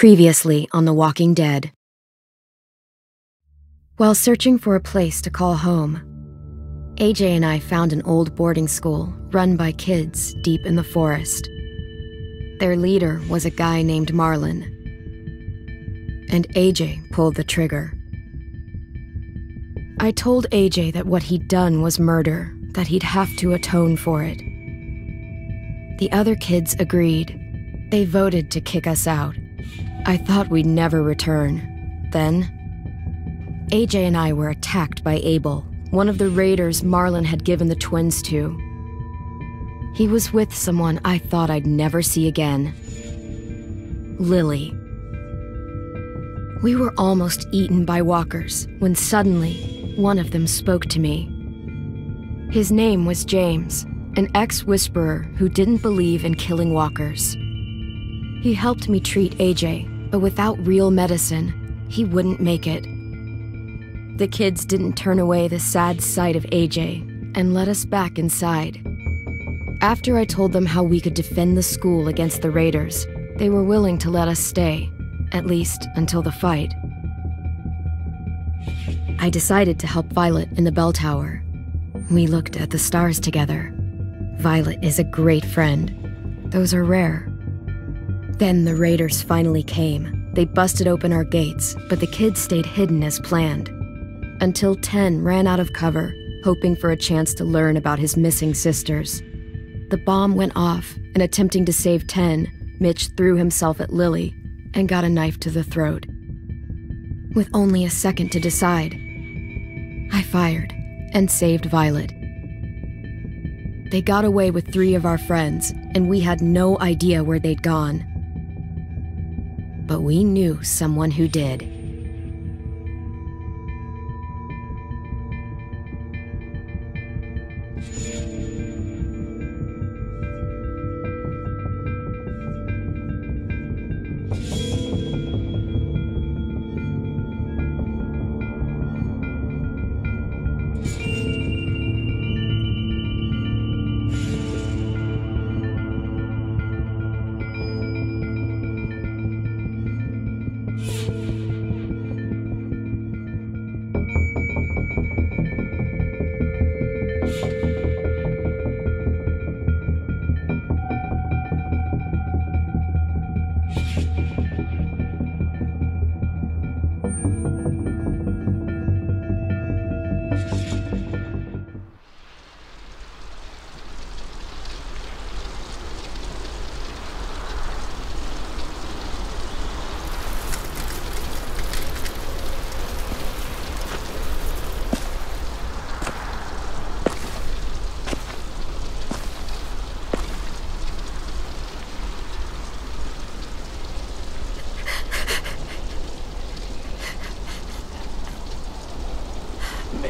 Previously on The Walking Dead. While searching for a place to call home, AJ and I found an old boarding school run by kids deep in the forest. Their leader was a guy named Marlon, and AJ pulled the trigger. I told AJ that what he'd done was murder, that he'd have to atone for it. The other kids agreed. They voted to kick us out. I thought we'd never return. Then, AJ and I were attacked by Abel, one of the raiders Marlon had given the twins to. He was with someone I thought I'd never see again. Lily. We were almost eaten by walkers when suddenly one of them spoke to me. His name was James, an ex-whisperer who didn't believe in killing walkers. He helped me treat AJ, but without real medicine, he wouldn't make it. The kids didn't turn away the sad sight of AJ and let us back inside. After I told them how we could defend the school against the raiders, they were willing to let us stay, at least until the fight. I decided to help Violet in the bell tower. We looked at the stars together. Violet is a great friend. Those are rare. Then the raiders finally came. They busted open our gates, but the kids stayed hidden as planned. Until Ten ran out of cover, hoping for a chance to learn about his missing sisters. The bomb went off, and attempting to save Ten, Mitch threw himself at Lily and got a knife to the throat. With only a second to decide, I fired and saved Violet. They got away with 3 of our friends, and we had no idea where they'd gone. But we knew someone who did.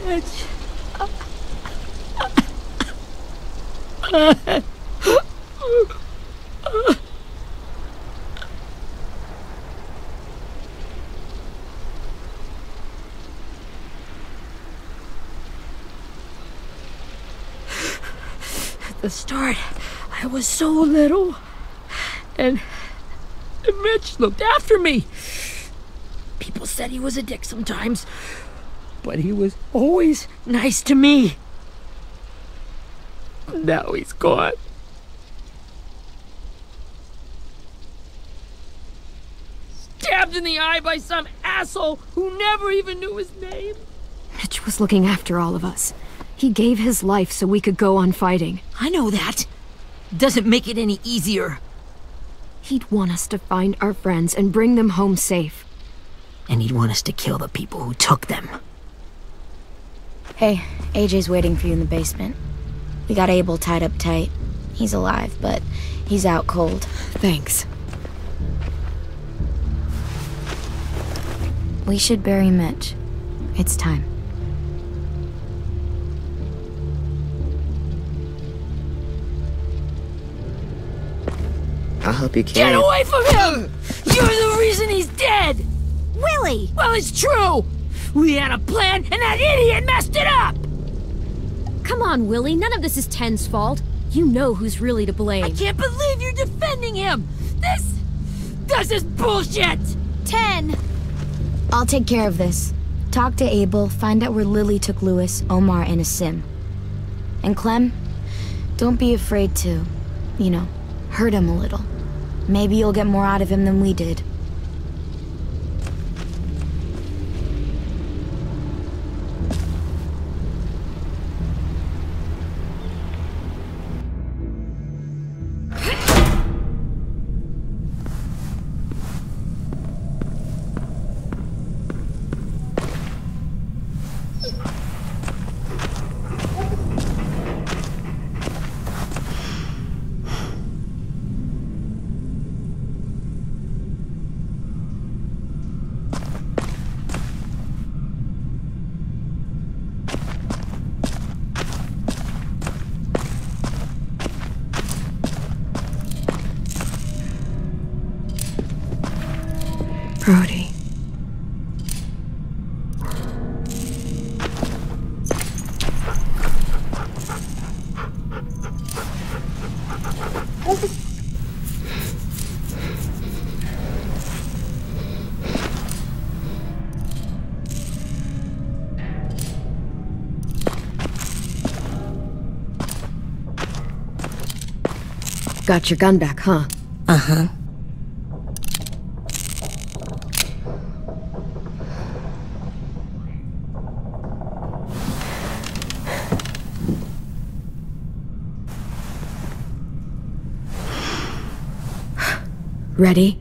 Mitch. At the start, I was so little, and Mitch looked after me. People said he was a dick sometimes, but he was always nice to me. Now he's gone. Stabbed in the eye by some asshole who never even knew his name. Mitch was looking after all of us. He gave his life so we could go on fighting. I know that. Doesn't make it any easier. He'd want us to find our friends and bring them home safe. And he'd want us to kill the people who took them. Hey, AJ's waiting for you in the basement. We got Abel tied up tight. He's alive, but he's out cold. Thanks. We should bury Mitch. It's time. I'll help you carry Get away from him! You're the reason he's dead! Willie! Well, it's true! We had a plan, and that idiot messed it up! Come on, Willie. None of this is Ten's fault. You know who's really to blame. I can't believe you're defending him! This is bullshit! 10! I'll take care of this. Talk to Abel, find out where Lily took Lewis, Omar, and Asim. And Clem, don't be afraid to, hurt him a little. Maybe you'll get more out of him than we did. Brody. Got your gun back, huh? Uh-huh. Ready?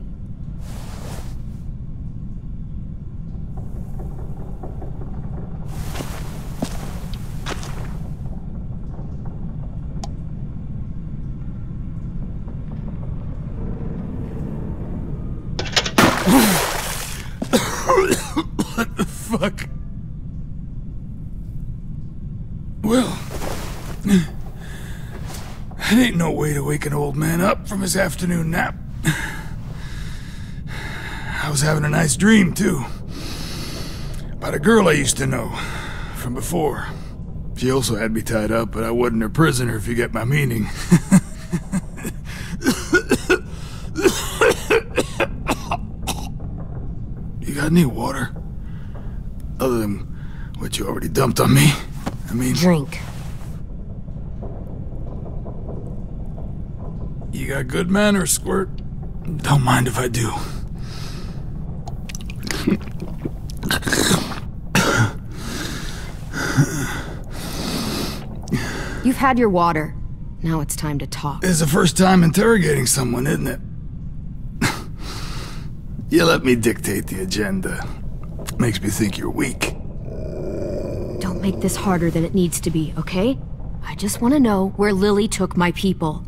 What the fuck? Well, that ain't no way to wake an old man up from his afternoon nap. I was having a nice dream, too. About a girl I used to know from before. She also had me tied up, but I wasn't her prisoner, if you get my meaning. You got any water? Other than what you already dumped on me? Drink. You got good manners, Squirt. Don't mind if I do. You've had your water. Now it's time to talk. It's the first time interrogating someone, isn't it? You let me dictate the agenda. Makes me think you're weak. Don't make this harder than it needs to be, okay? I just want to know where Lily took my people.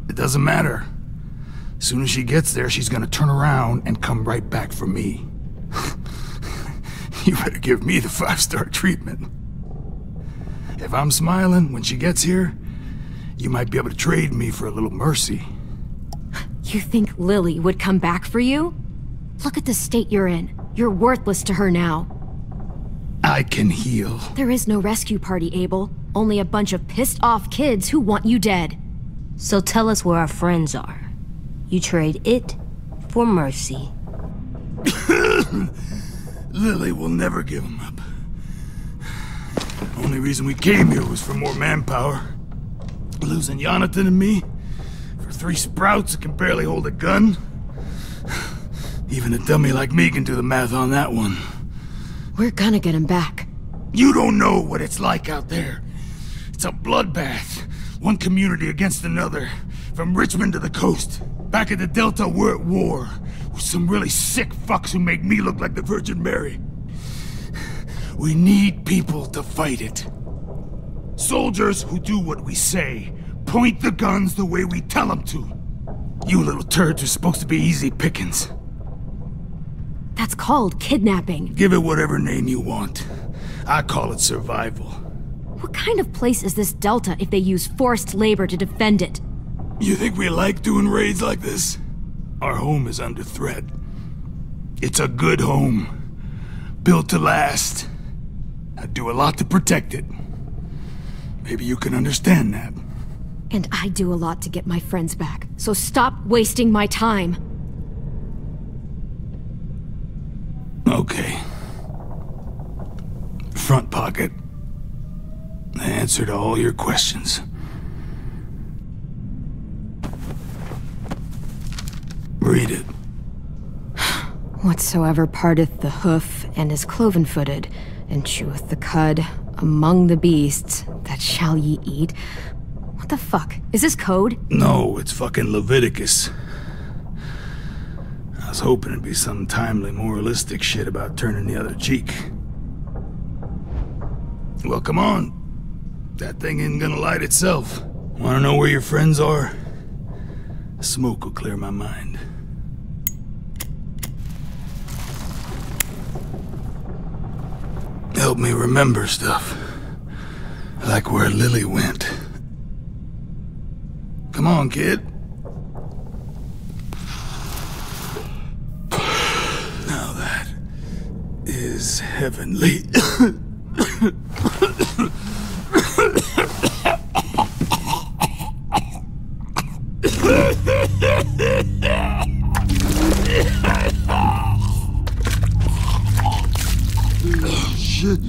It doesn't matter. As soon as she gets there, she's gonna turn around and come right back for me. You better give me the 5-star treatment. If I'm smiling when she gets here, you might be able to trade me for a little mercy. You think Lily would come back for you? Look at the state you're in. You're worthless to her now. I can heal. There is no rescue party, Abel. Only a bunch of pissed-off kids who want you dead. So tell us where our friends are. You trade it for mercy. Lily will never give him up. Only reason we came here was for more manpower. Losing Jonathan and me for 3 sprouts that can barely hold a gun. Even a dummy like me can do the math on that one. We're gonna get him back. You don't know what it's like out there. It's a bloodbath. One community against another. From Richmond to the coast. Back at the Delta, we're at war. With some really sick fucks who make me look like the Virgin Mary. We need people to fight it. Soldiers who do what we say. Point the guns the way we tell them to. You little turds are supposed to be easy pickings. That's called kidnapping. Give it whatever name you want. I call it survival. What kind of place is this Delta if they use forced labor to defend it? You think we like doing raids like this? Our home is under threat. It's a good home. Built to last. I'd do a lot to protect it. Maybe you can understand that. And I do a lot to get my friends back, so stop wasting my time. Okay. Front pocket. The answer to all your questions. Read it. Whatsoever parteth the hoof and is cloven-footed, and cheweth the cud among the beasts, that shall ye eat. What the fuck? Is this code? No, it's fucking Leviticus. I was hoping it'd be some timely moralistic shit about turning the other cheek. Well, come on. That thing ain't gonna light itself. Wanna know where your friends are? Smoke will clear my mind. Help me remember stuff. Like where Lily went. Come on, kid. Now that is heavenly. Shit.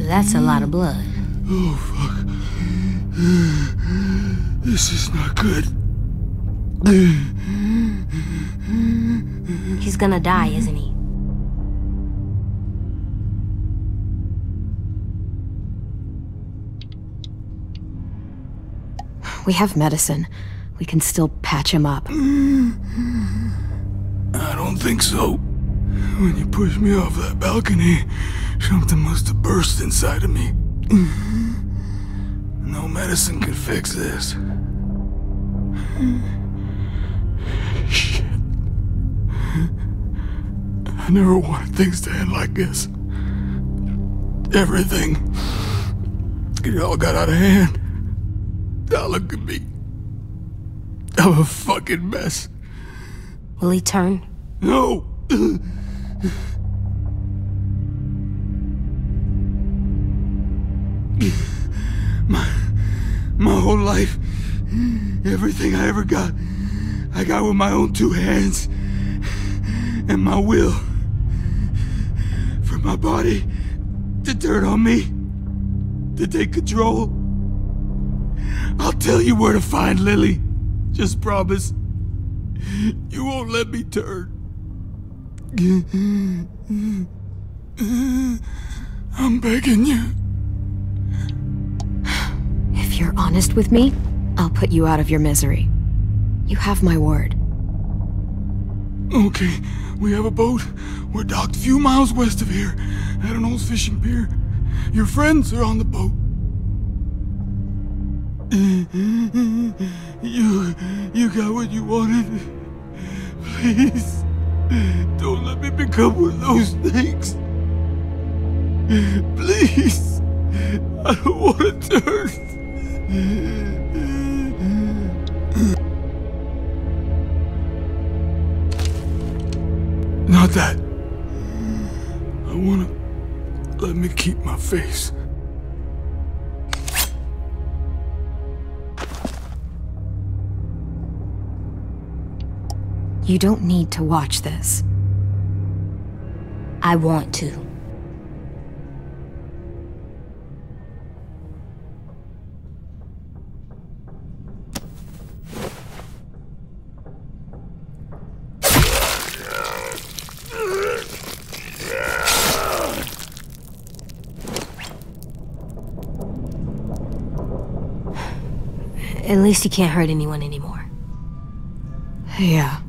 That's a lot of blood. Oh, fuck. This is not good. He's gonna die, isn't he? We have medicine. We can still patch him up. I don't think so. When you pushed me off that balcony, something must have burst inside of me. No medicine can fix this. Shit. I never wanted things to end like this. Everything. It all got out of hand. Now look at me. I'm a fucking mess. Will he turn? No! My whole life, everything I ever got, I got with my own two hands and my will. For my body to turn on me, to take control. I'll tell you where to find Lily. Just promise. You won't let me turn. I'm begging you. If you're honest with me, I'll put you out of your misery. You have my word. Okay, we have a boat. We're docked a few miles west of here, at an old fishing pier. Your friends are on the boat. You got what you wanted. Please, don't let me become one of those things. Please, I don't want to turn. Not that. I want to let me keep my face. You don't need to watch this. I want to. At least he can't hurt anyone anymore. Yeah.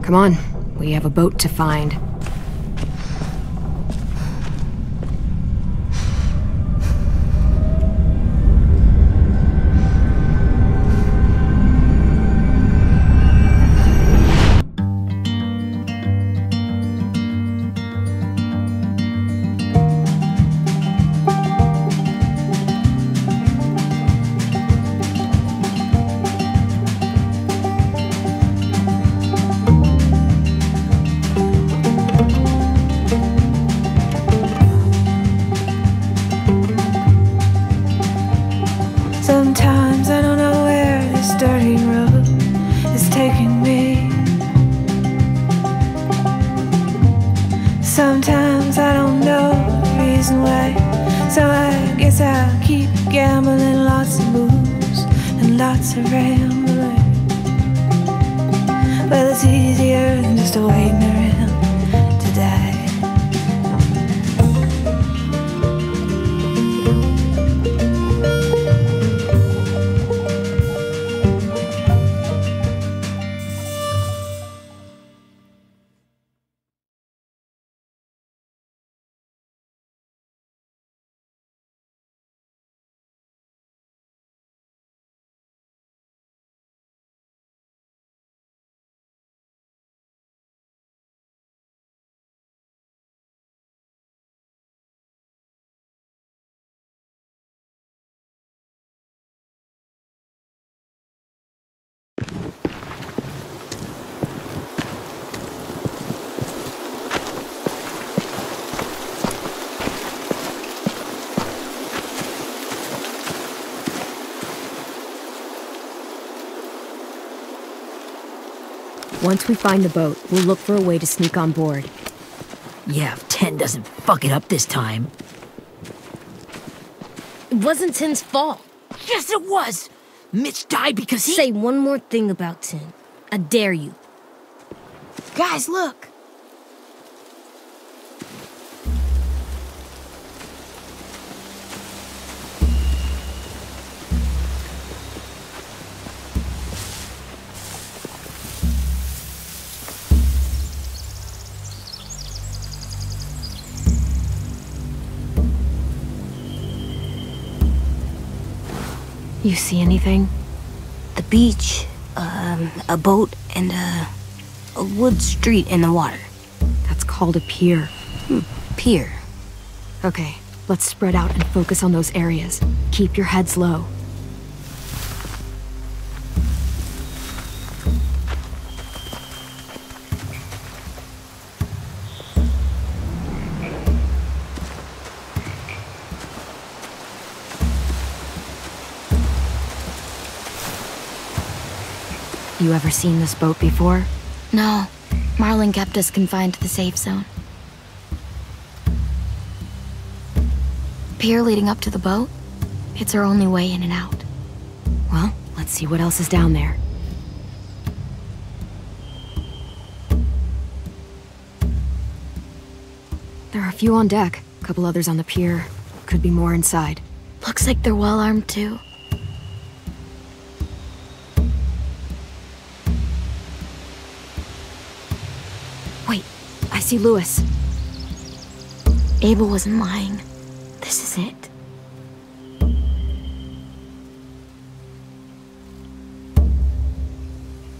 Come on, we have a boat to find. Sometimes I don't know the reason why, so I guess I'll keep gambling. Lots of moves and lots of rambling. Well, it's easier than just waiting around to die. Once we find the boat, we'll look for a way to sneak on board. Yeah, if Ten doesn't fuck it up this time. It wasn't Ten's fault. Yes, it was! Mitch died because he— Say one more thing about Ten. I dare you. Guys, look! You see anything? The beach, a boat, and a wood street in the water. That's called a pier. Pier. Okay, let's spread out and focus on those areas. Keep your heads low. You ever seen this boat before? No. Marlin kept us confined to the safe zone. Pier leading up to the boat? It's our only way in and out. Well, let's see what else is down there. There are a few on deck, a couple others on the pier. Could be more inside. Looks like they're well armed too. Wait, I see Lewis. Abel wasn't lying. This is it.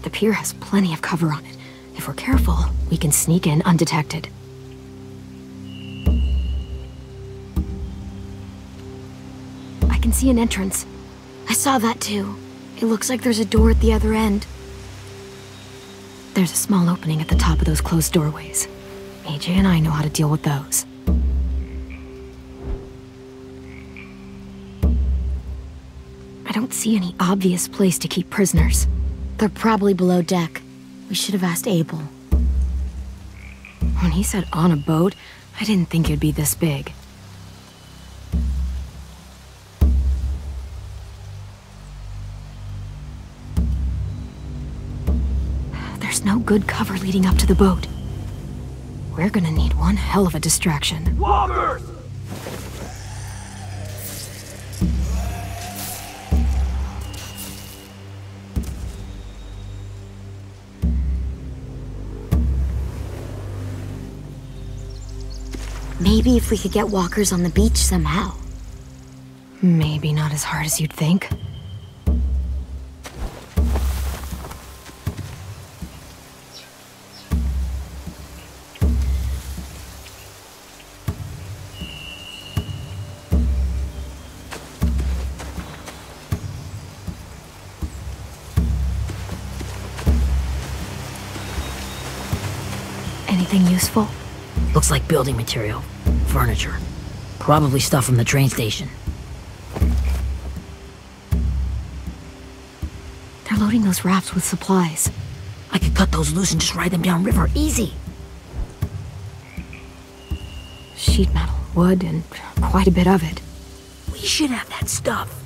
The pier has plenty of cover on it. If we're careful, we can sneak in undetected. I can see an entrance. I saw that too. It looks like there's a door at the other end. There's a small opening at the top of those closed doorways. AJ and I know how to deal with those. I don't see any obvious place to keep prisoners. They're probably below deck. We should have asked Abel. When he said on a boat, I didn't think it'd be this big. There's no good cover leading up to the boat. We're gonna need one hell of a distraction. Walkers! Maybe if we could get walkers on the beach somehow. Maybe not as hard as you'd think. Anything useful? Looks like building material. Furniture. Probably stuff from the train station. They're loading those rafts with supplies. I could cut those loose and just ride them downriver. Easy. Sheet metal, wood, and quite a bit of it. We should have that stuff.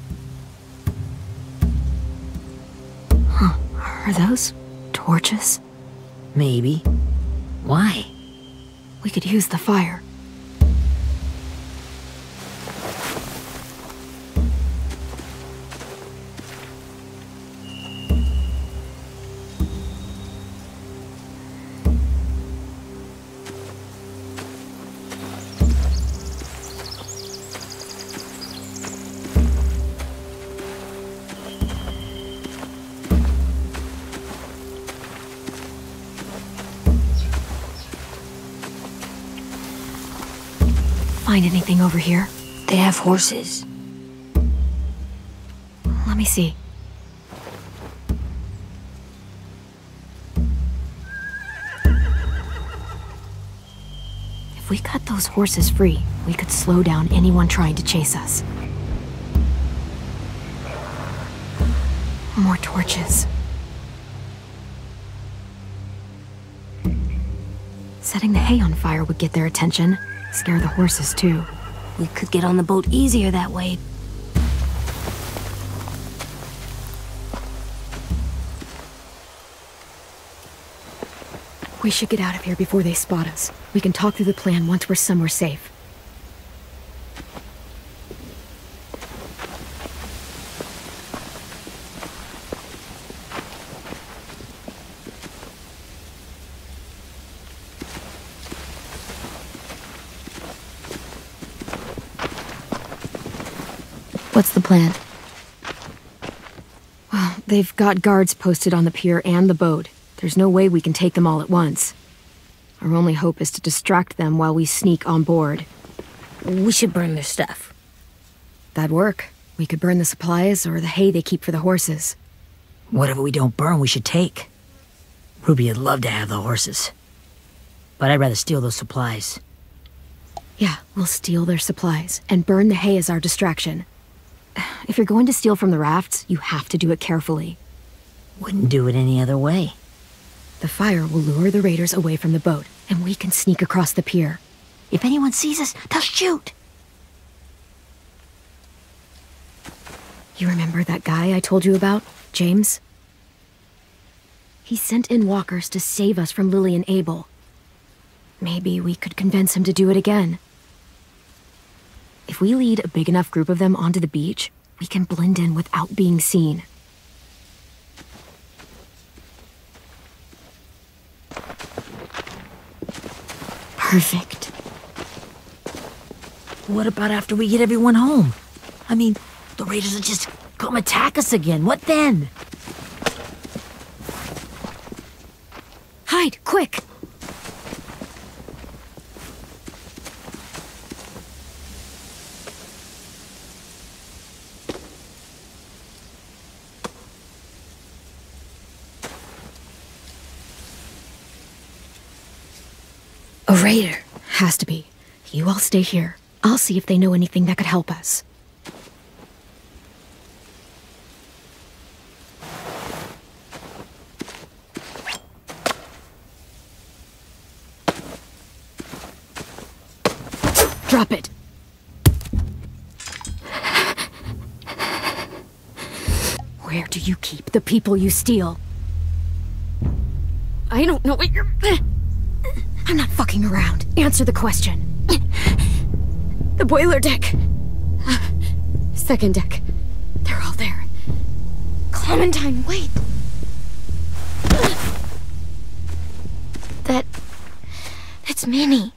Huh. Are those torches? Maybe. Why? We could use the fire. Find anything over here? They have horses. Let me see. If we cut those horses free, we could slow down anyone trying to chase us. More torches. Setting the hay on fire would get their attention. Scare the horses, too. We could get on the boat easier that way. We should get out of here before they spot us. We can talk through the plan once we're somewhere safe. What's the plan? Well, they've got guards posted on the pier and the boat. There's no way we can take them all at once. Our only hope is to distract them while we sneak on board. We should burn their stuff. That'd work. We could burn the supplies or the hay they keep for the horses. Whatever we don't burn, we should take. Ruby would love to have the horses. But I'd rather steal those supplies. Yeah, we'll steal their supplies and burn the hay as our distraction. If you're going to steal from the rafts, you have to do it carefully. Wouldn't do it any other way. The fire will lure the raiders away from the boat, and we can sneak across the pier. If anyone sees us, they'll shoot. You remember that guy I told you about, James? He sent in walkers to save us from Lily and Abel. Maybe we could convince him to do it again. If we lead a big enough group of them onto the beach, we can blend in without being seen. Perfect. What about after we get everyone home? I mean, the raiders will just come attack us again. What then? Hide, quick! A raider. Has to be. You all stay here. I'll see if they know anything that could help us. Drop it. Where do you keep the people you steal? I don't know what you're... I'm not fucking around. Answer the question. The boiler deck. Second deck. They're all there. Clementine, wait. That's Minnie.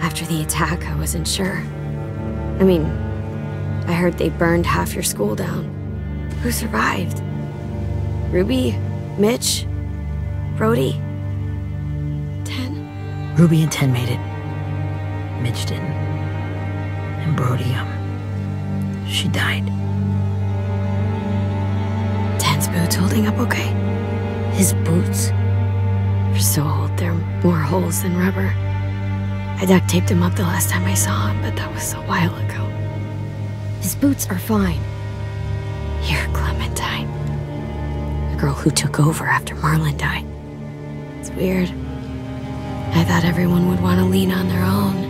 After the attack, I wasn't sure. I mean, I heard they burned half your school down. Who survived? Ruby? Mitch? Brody? Ten? Ruby and Ten made it. Mitch didn't. And Brody, she died. Ten's boots holding up okay? His boots? They're so old, they're more holes than rubber. I duct taped him up the last time I saw him, but that was a while ago. His boots are fine. You're Clementine. The girl who took over after Marlon died. It's weird. I thought everyone would want to lean on their own.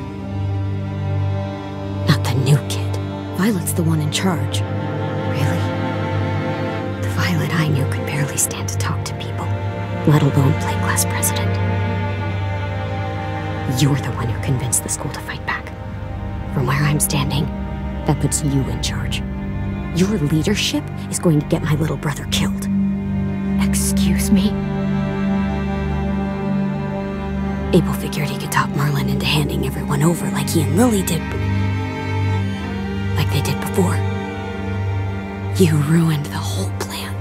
Not the new kid. Violet's the one in charge. Really? The Violet I knew could barely stand to talk to people, let alone play class president. You're the one who convinced the school to fight back. From where I'm standing, that puts you in charge. Your leadership is going to get my little brother killed. Excuse me? Abel figured he could talk Marlon into handing everyone over like he and Lily did, like they did before. You ruined the whole plan.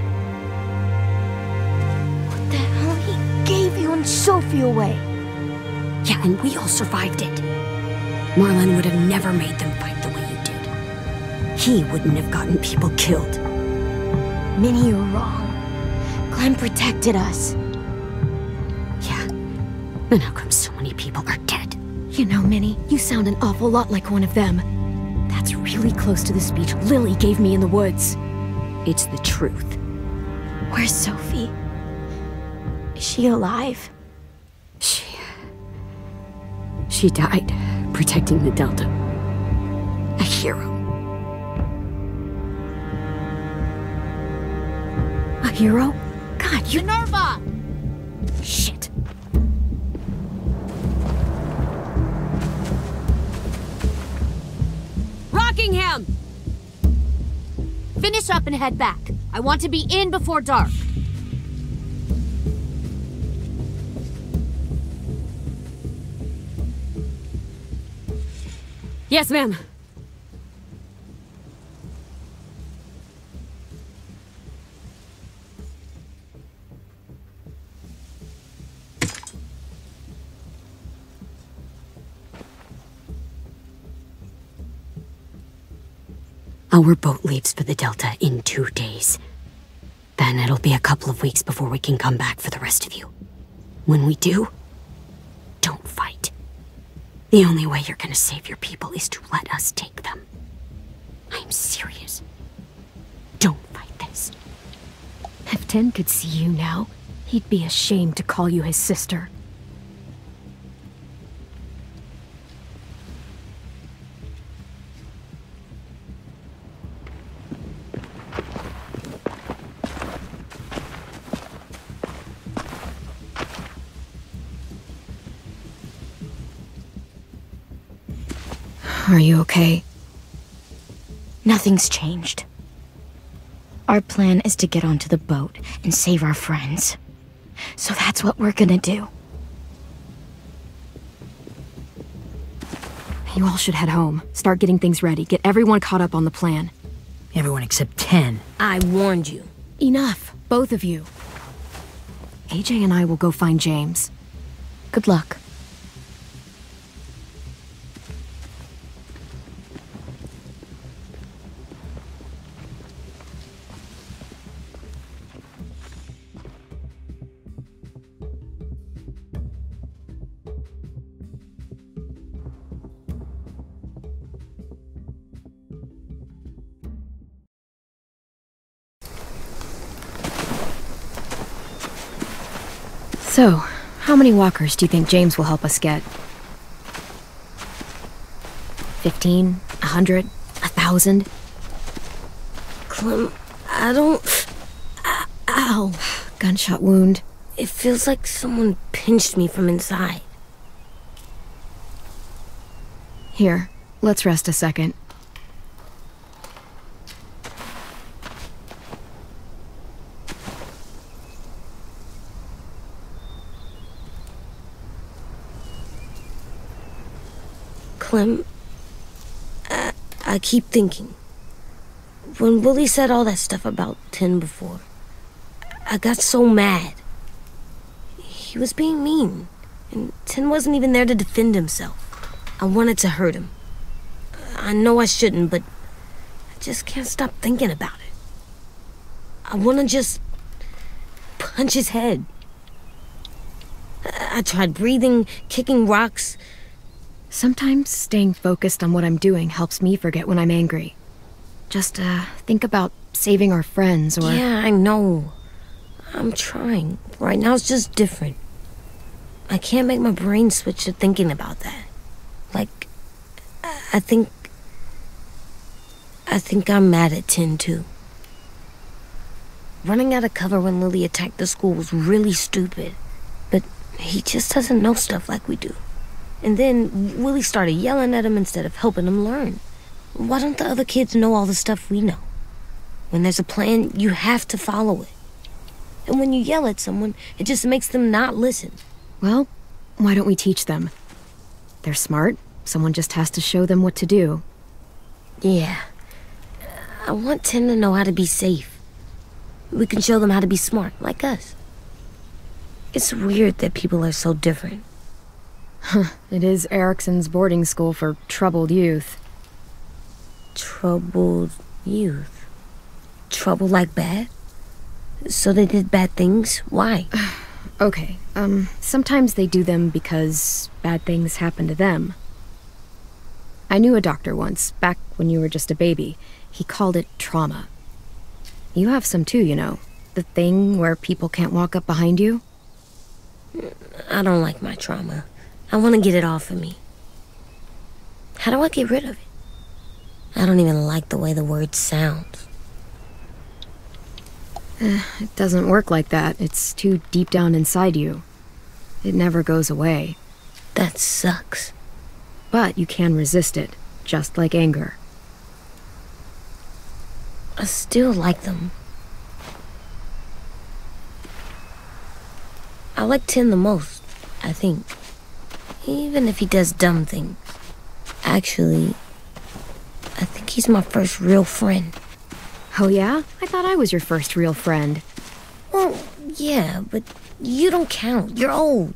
What the hell? He gave you and Sophie away. Yeah, and we all survived it. Marlon would have never made them fight the way you did. He wouldn't have gotten people killed. Minnie, you're wrong. Clem protected us. Yeah, then how come so many people are dead? You know, Minnie, you sound an awful lot like one of them. That's really close to the speech Lily gave me in the woods. It's the truth. Where's Sophie? Is she alive? She died protecting the Delta. A hero. A hero? God, you— Minerva! Shit. Rockingham! Finish up and head back. I want to be in before dark. Yes, ma'am. Our boat leaves for the Delta in 2 days. Then it'll be a couple of weeks before we can come back for the rest of you. When we do, don't fight. The only way you're gonna save your people is to let us take them. I'm serious. Don't fight this. If Ten could see you now, he'd be ashamed to call you his sister. Are you okay? Nothing's changed. Our plan is to get onto the boat and save our friends. So that's what we're gonna do. You all should head home. Start getting things ready. Get everyone caught up on the plan. Everyone except 10. I warned you. Enough, both of you. AJ and I will go find James. Good luck. So, how many walkers do you think James will help us get? 15? 100? 1,000? Clem, I don't... Ow. Gunshot wound. It feels like someone pinched me from inside. Here, let's rest a second. Clem, I keep thinking. When Willie said all that stuff about 10 before, I got so mad. He was being mean, and 10 wasn't even there to defend himself. I wanted to hurt him. I know I shouldn't, but I just can't stop thinking about it. I want to just punch his head. I tried breathing, kicking rocks. Sometimes staying focused on what I'm doing helps me forget when I'm angry. Just, think about saving our friends or... Yeah, I know. I'm trying. Right now it's just different. I can't make my brain switch to thinking about that. Like, I think I'm mad at Tin too. Running out of cover when Lily attacked the school was really stupid. But he just doesn't know stuff like we do. And then Willie started yelling at him instead of helping him learn. Why don't the other kids know all the stuff we know? When there's a plan, you have to follow it. And when you yell at someone, it just makes them not listen. Well, why don't we teach them? They're smart. Someone just has to show them what to do. Yeah. I want Tin to know how to be safe. We can show them how to be smart, like us. It's weird that people are so different. It is Erickson's boarding school for troubled youth. Troubled youth? Trouble like bad? So they did bad things? Why? Okay, sometimes they do them because bad things happen to them. I knew a doctor once, back when you were just a baby. He called it trauma. You have some too, you know. The thing where people can't walk up behind you. I don't like my trauma. I want to get it off of me. How do I get rid of it? I don't even like the way the word sounds. It doesn't work like that. It's too deep down inside you. It never goes away. That sucks. But you can resist it, just like anger. I still like them. I like Tin the most, I think. Even if he does dumb things. Actually, I think he's my first real friend. Oh yeah? I thought I was your first real friend. Well, yeah, but you don't count. You're old.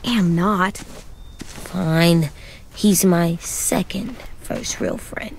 Am not. Fine. He's my second first real friend.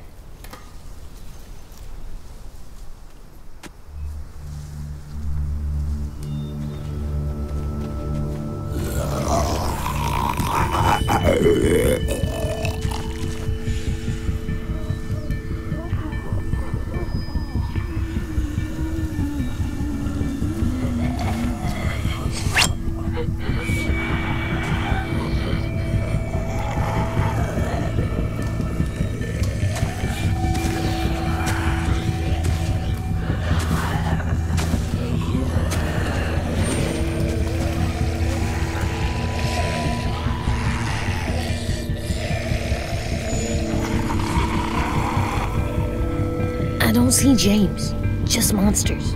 I don't see James, just monsters.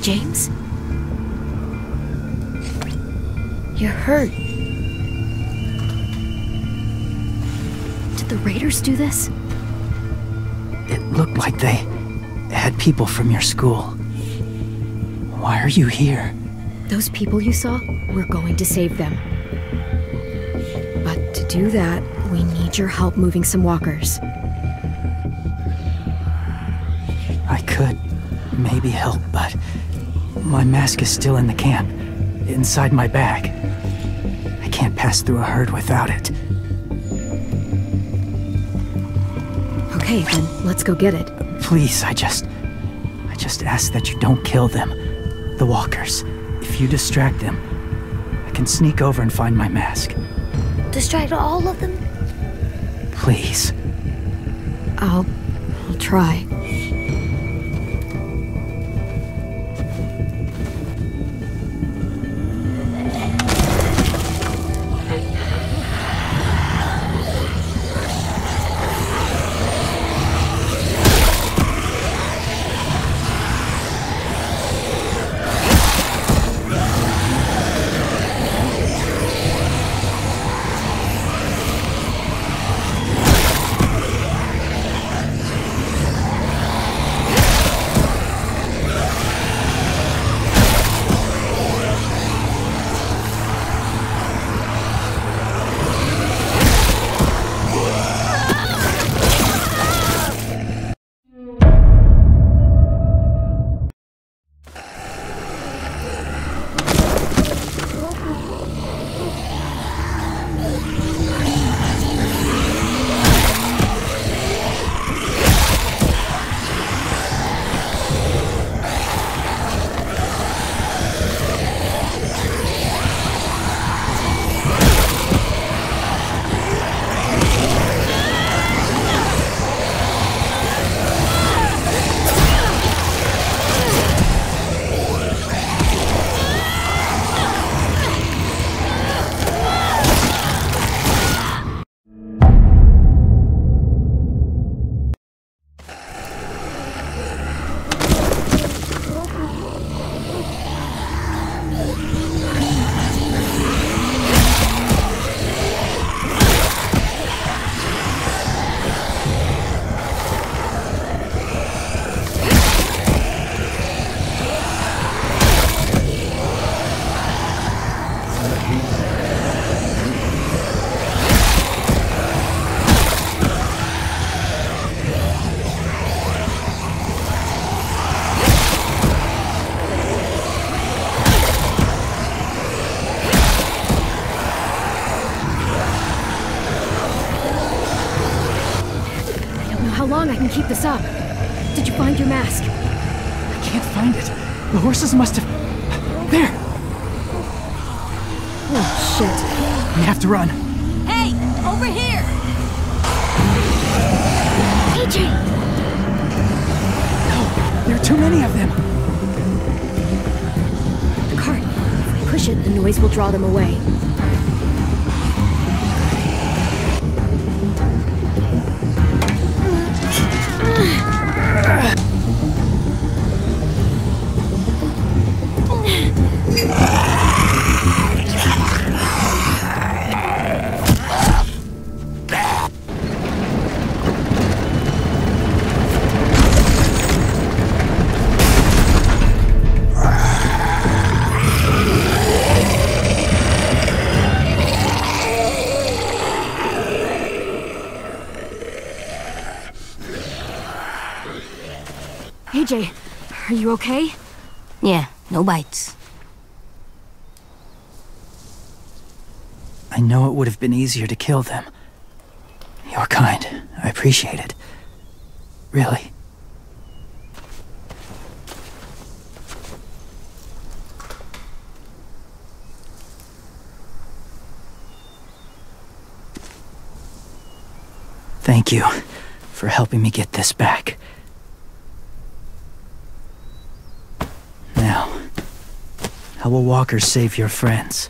James? You're hurt. Did the raiders do this? It looked like they had people from your school. Why are you here? Those people you saw, we're going to save them. But to do that, we need your help moving some walkers. I could maybe help, but my mask is still in the camp, inside my bag. I can't pass through a herd without it. Okay, then let's go get it. Please, I just ask that you don't kill them. The walkers. If you distract them, I can sneak over and find my mask. Distract all of them? Please. I'll try. keep this up. Did you find your mask? I can't find it. The horses must have... There! Oh, shit. We have to run. Hey! Over here! AJ! No, there are too many of them. The cart. If we push it, the noise will draw them away. AJ, are you okay? Yeah, no bites. I know it would have been easier to kill them. You're kind. I appreciate it. Really. Thank you for helping me get this back. Now, how will walkers save your friends?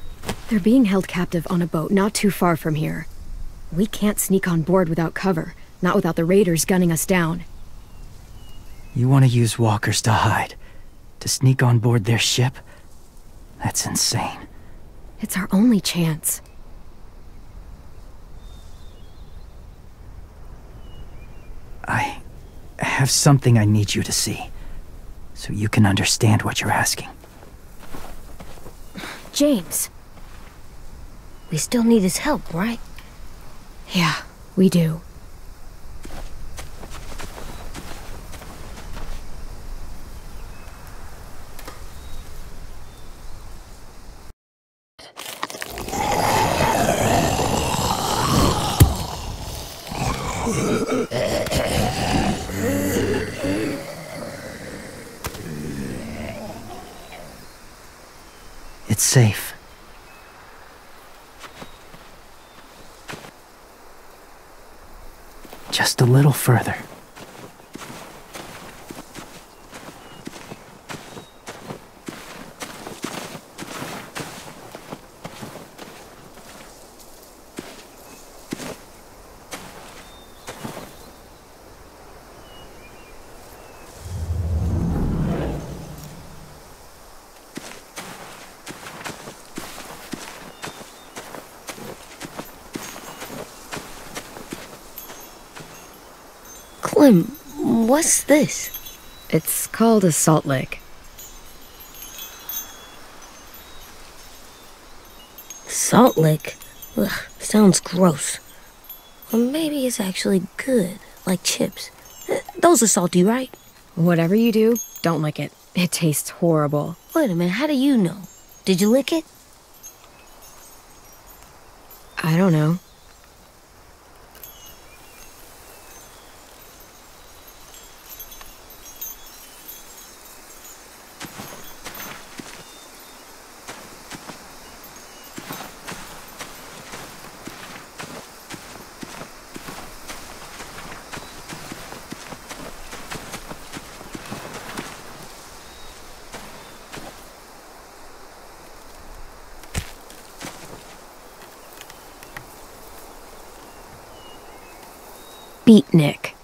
They're being held captive on a boat not too far from here. We can't sneak on board without cover, not without the raiders gunning us down. You want to use walkers to hide? To sneak on board their ship? That's insane. It's our only chance. I have something I need you to see, so you can understand what you're asking. James. We still need his help, right? Yeah, we do. It's safe. Just a little further. Clem, what's this? It's called a salt lick. Salt lick? Ugh, sounds gross. Or maybe it's actually good, like chips. Those are salty, right? Whatever you do, don't lick it. It tastes horrible. Wait a minute, how do you know? Did you lick it? I don't know. Beatnik.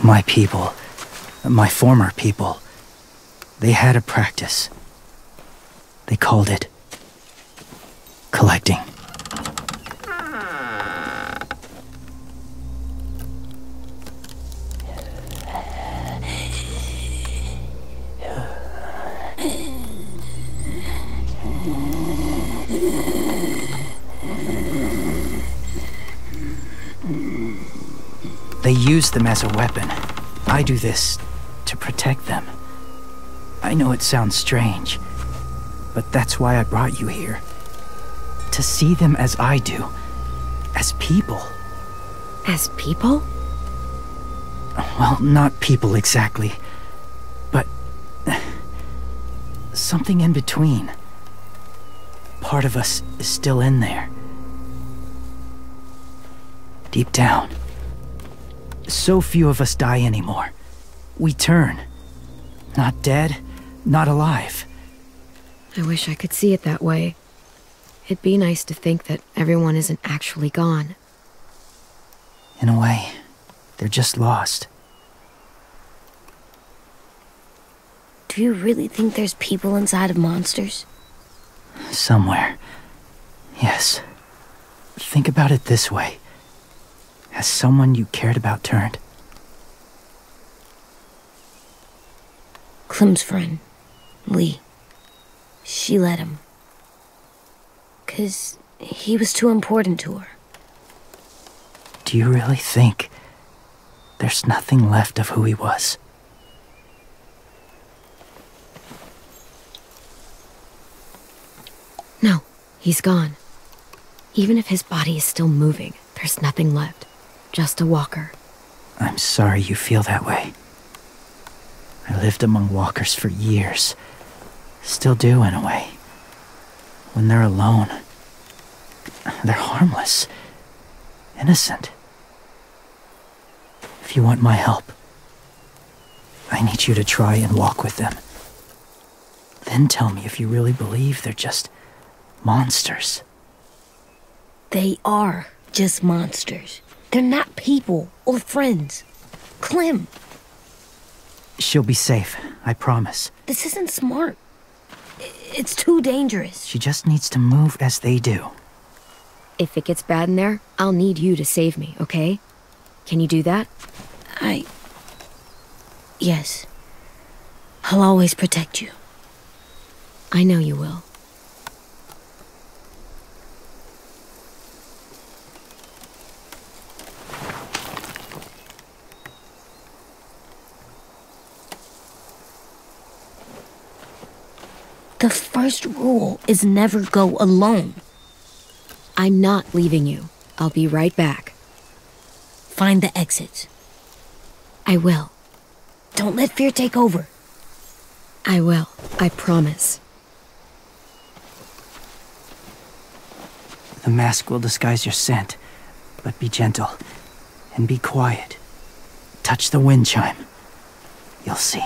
My people, my former people, they had a practice. They called it collecting. use them as a weapon. I do this to protect them. I know it sounds strange, but that's why I brought you here. To see them as I do. As people. As people? Well, not people exactly, but something in between. Part of us is still in there. Deep down. So few of us die anymore. We turn. Not dead, not alive. I wish I could see it that way. It'd be nice to think that everyone isn't actually gone. In a way, they're just lost. Do you really think there's people inside of monsters? Somewhere. Yes. Think about it this way. Has someone you cared about turned? Clem's friend, Lee. She let him. 'Cause he was too important to her. Do you really think there's nothing left of who he was? No, he's gone. Even if his body is still moving, there's nothing left. Just a walker. I'm sorry you feel that way. I lived among walkers for years. Still do, in a way. When they're alone, they're harmless. Innocent. If you want my help, I need you to try and walk with them. Then tell me if you really believe they're just monsters. They are just monsters. They're not people or friends. Clem, She'll be safe, I promise. this isn't smart. It's too dangerous. She just needs to move as they do. If it gets bad in there, I'll need you to save me, okay? Can you do that? Yes. I'll always protect you. I know you will. The first rule is never go alone. I'm not leaving you. I'll be right back. Find the exits. I will. Don't let fear take over. I will. I promise. The mask will disguise your scent, but be gentle and be quiet. Touch the wind chime. You'll see.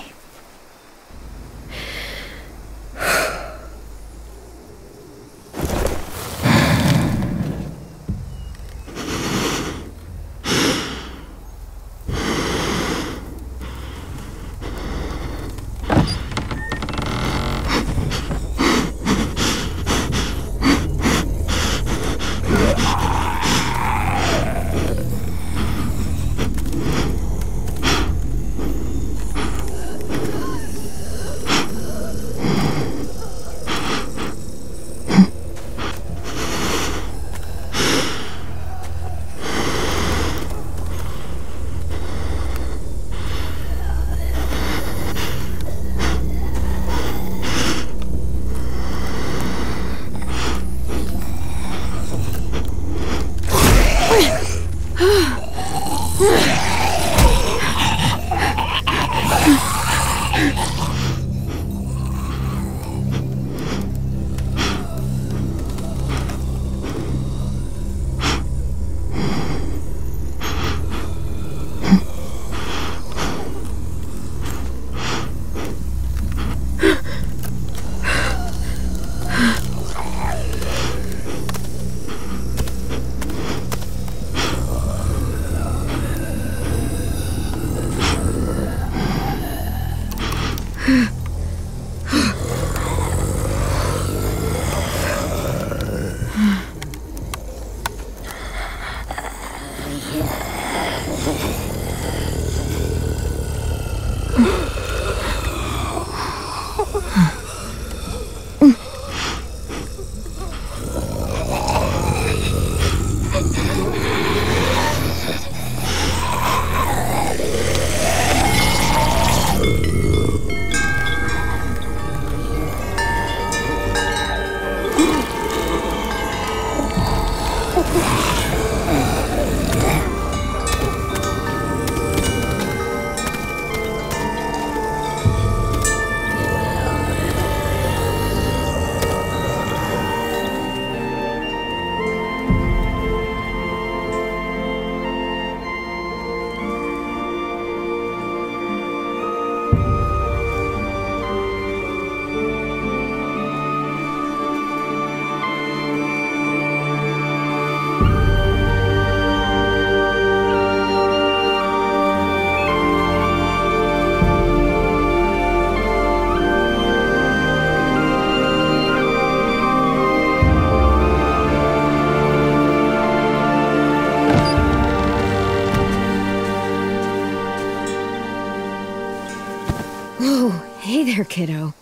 Whoa, hey there, kiddo.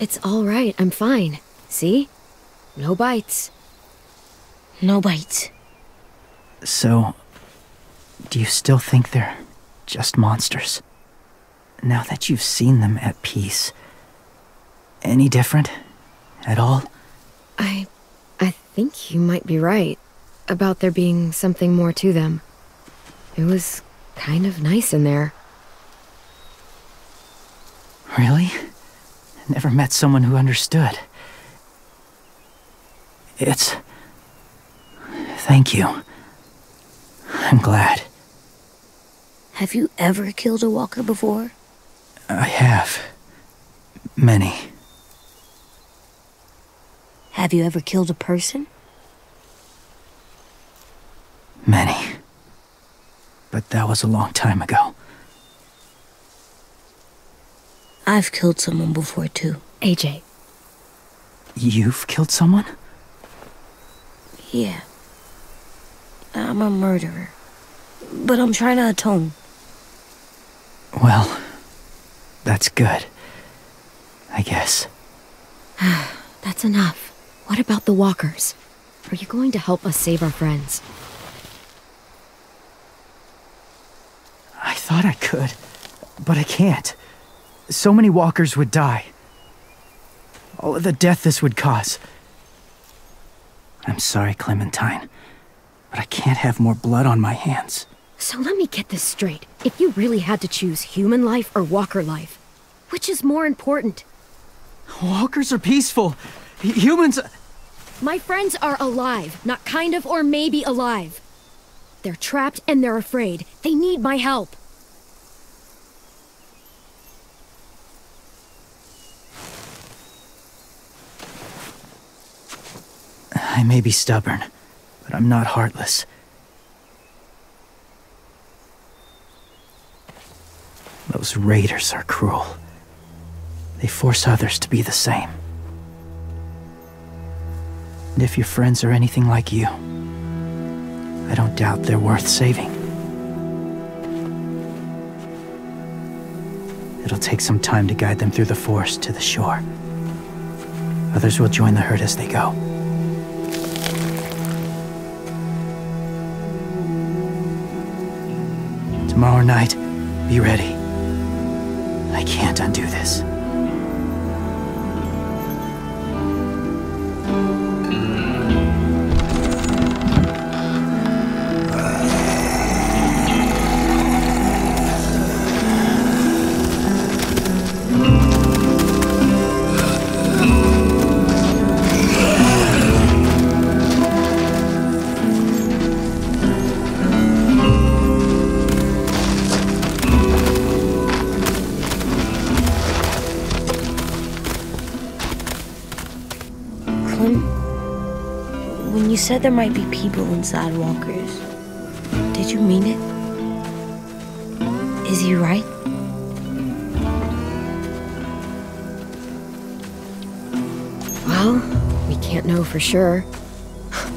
It's all right, I'm fine. See? No bites. No bites. So, do you still think they're just monsters? Now that you've seen them at peace, any different at all? I think you might be right about there being something more to them. It was kind of nice in there. Really? Never met someone who understood. Thank you. I'm glad. Have you ever killed a walker before? I have. Many. Have you ever killed a person? Many. But that was a long time ago. I've killed someone before, too. AJ. You've killed someone? Yeah. I'm a murderer. But I'm trying to atone. Well, that's good. I guess. That's enough. What about the walkers? Are you going to help us save our friends? I thought I could, but I can't. So many walkers would die. All of the death this would cause. I'm sorry, Clementine, but I can't have more blood on my hands. So let me get this straight. If you really had to choose human life or walker life, which is more important? Walkers are peaceful. Humans... My friends are alive, not kind of or maybe alive. They're trapped and they're afraid. They need my help. I may be stubborn, but I'm not heartless. Those raiders are cruel. They force others to be the same. And if your friends are anything like you, I don't doubt they're worth saving. It'll take some time to guide them through the forest to the shore. Others will join the herd as they go. Tomorrow night, be ready. I can't undo this. When you said there might be people inside walkers, did you mean it? Is he right? Well, we can't know for sure.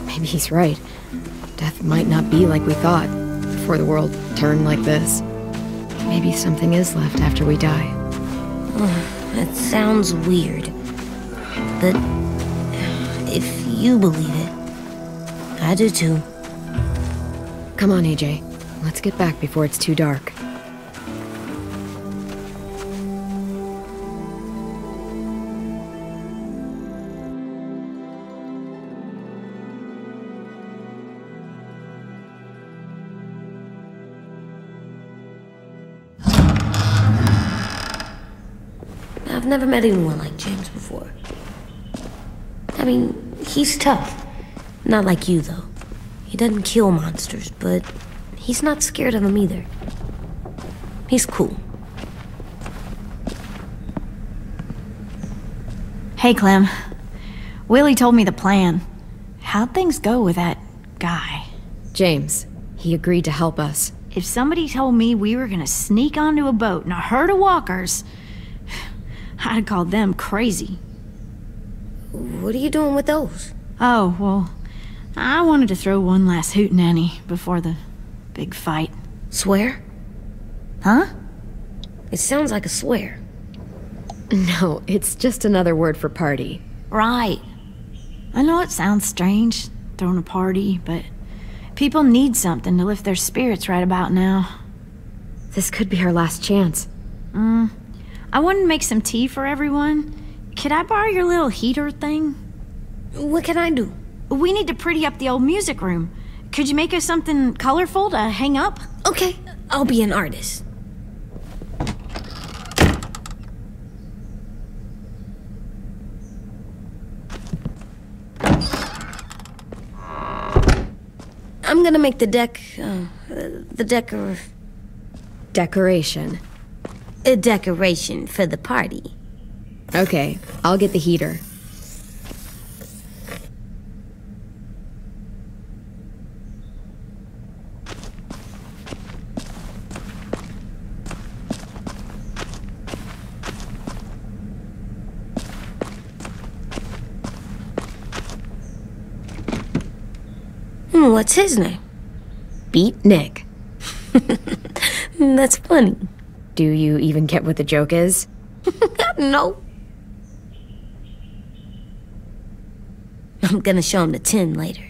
Maybe he's right. Death might not be like we thought before the world turned like this. Maybe something is left after we die. That sounds weird. But if you believe it, I do too. Come on, AJ. Let's get back before it's too dark. I've never met anyone like James before. I mean, he's tough. Not like you, though. He doesn't kill monsters, but he's not scared of them either. He's cool. Hey, Clem. Willie told me the plan. How'd things go with that guy? James, he agreed to help us. If somebody told me we were gonna sneak onto a boat in a herd of walkers, I'd have called them crazy. What are you doing with those? Oh, well, I wanted to throw one last hootenanny before the big fight. Swear? Huh? It sounds like a swear. No, it's just another word for party. Right. I know it sounds strange, throwing a party, but people need something to lift their spirits right about now. This could be our last chance. I wanted to make some tea for everyone. Could I borrow your little heater thing? What can I do? We need to pretty up the old music room. Could you make us something colorful to hang up? Okay, I'll be an artist. I'm gonna make the Decoration. a decoration for the party. Okay, I'll get the heater. What's his name? Beat Nick. That's funny. Do you even get what the joke is? No. I'm gonna show him the tin later.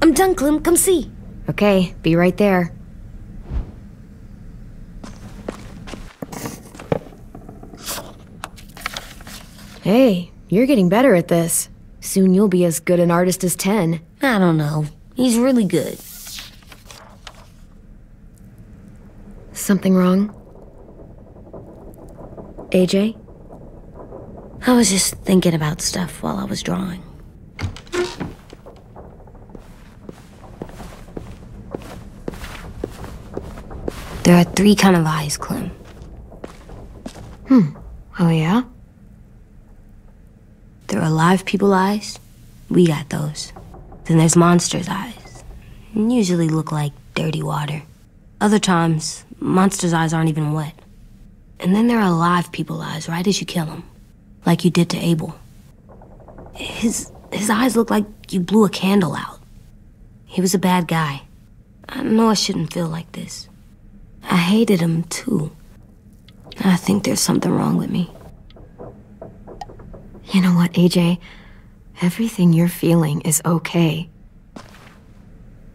I'm done, Clem. Come see. Okay, be right there. Hey, you're getting better at this. Soon you'll be as good an artist as 10. I don't know. He's really good. Something wrong? AJ? I was just thinking about stuff while I was drawing. There are 3 kinds of eyes, Clem. Oh yeah? There are live people eyes. We got those. Then there's monsters' eyes. Usually look like dirty water. Other times, monsters' eyes aren't even wet. And then there are live people eyes right as you kill them. Like you did to Abel. His eyes look like you blew a candle out. He was a bad guy. I know I shouldn't feel like this. I hated him too. I think there's something wrong with me. You know what, AJ? Everything you're feeling is okay.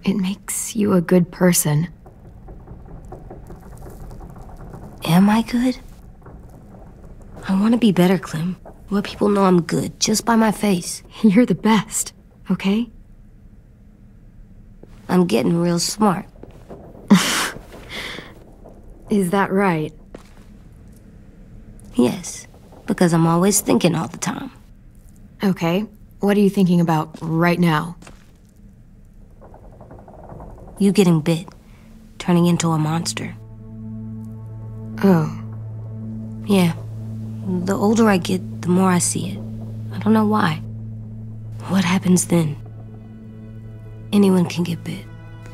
It makes you a good person. Am I good? I want to be better, Clem. Let people know I'm good, just by my face. You're the best, okay? I'm getting real smart. Is that right? Yes, because I'm always thinking all the time. Okay, what are you thinking about right now? You getting bit, turning into a monster. Oh. Yeah. The older I get, the more I see it. I don't know why. What happens then? Anyone can get bit.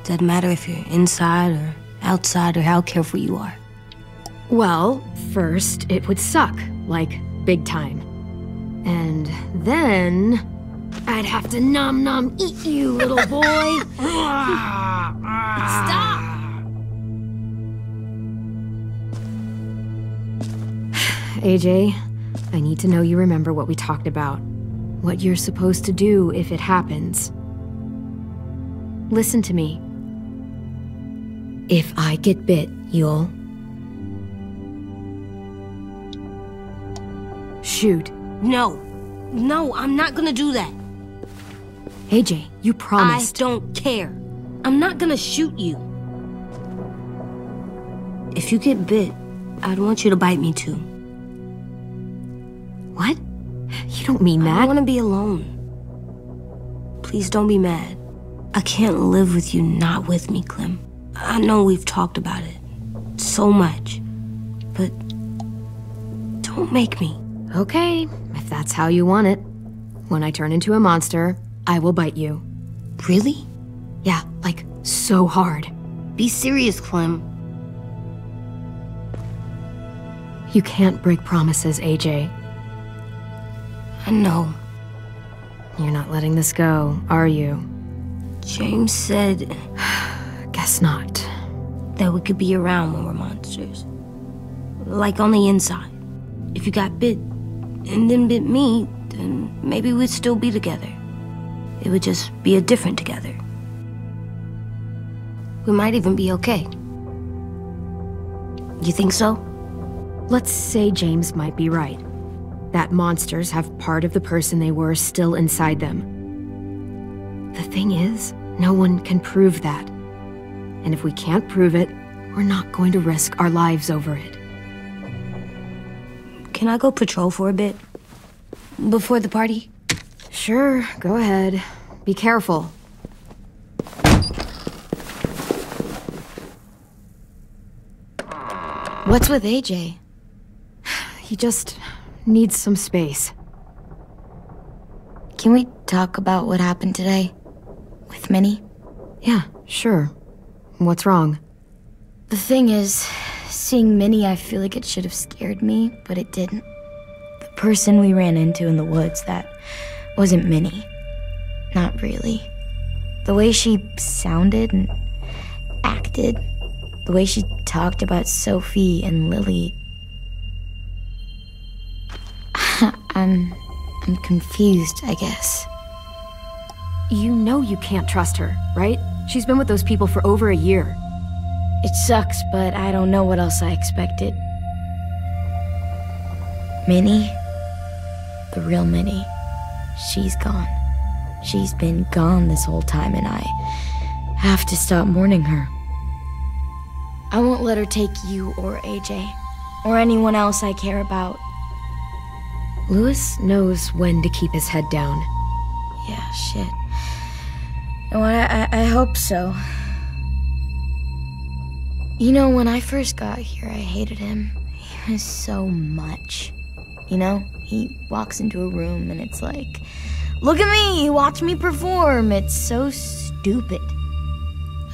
Doesn't matter if you're inside or outside or how careful you are. Well, first, it would suck, like, big time. And then I'd have to nom eat you, little boy. Stop! AJ, I need to know you remember what we talked about. What you're supposed to do if it happens. Listen to me. If I get bit, you'll... shoot. No. No, I'm not gonna do that. AJ, you promised. I don't care. I'm not gonna shoot you. If you get bit, I'd want you to bite me too. What? You don't mean that. I want to be alone. Please don't be mad. I can't live with you not with me, Clem. I know we've talked about it so much, but don't make me. Okay, if that's how you want it. When I turn into a monster, I will bite you. Really? Yeah, like so hard. Be serious, Clem. You can't break promises, AJ. I know. You're not letting this go, are you? James said Guess not. that we could be around when we're monsters. Like on the inside. If you got bit and then bit me, then maybe we'd still be together. It would just be a different together. We might even be okay. You think so? Let's say James might be right. That monsters have part of the person they were still inside them. The thing is, no one can prove that. And if we can't prove it, we're not going to risk our lives over it. Can I go patrol for a bit? Before the party? Sure, go ahead. Be careful. What's with AJ? He just needs some space. Can we talk about what happened today? With Minnie? Yeah, sure. What's wrong? The thing is, seeing Minnie, I feel like it should have scared me, but it didn't. The person we ran into in the woods, that wasn't Minnie. Not really. The way she sounded and acted, the way she talked about Sophie and Lily. I'm confused, I guess. You know you can't trust her, right? She's been with those people for over a year. It sucks, but I don't know what else I expected. Minnie, the real Minnie, she's gone. She's been gone this whole time, and I have to stop mourning her. I won't let her take you or AJ, or anyone else I care about. Louis knows when to keep his head down. Yeah, shit. No, I hope so. You know, when I first got here, I hated him. He was so much. You know, he walks into a room and it's like, look at me, watch me perform. It's so stupid.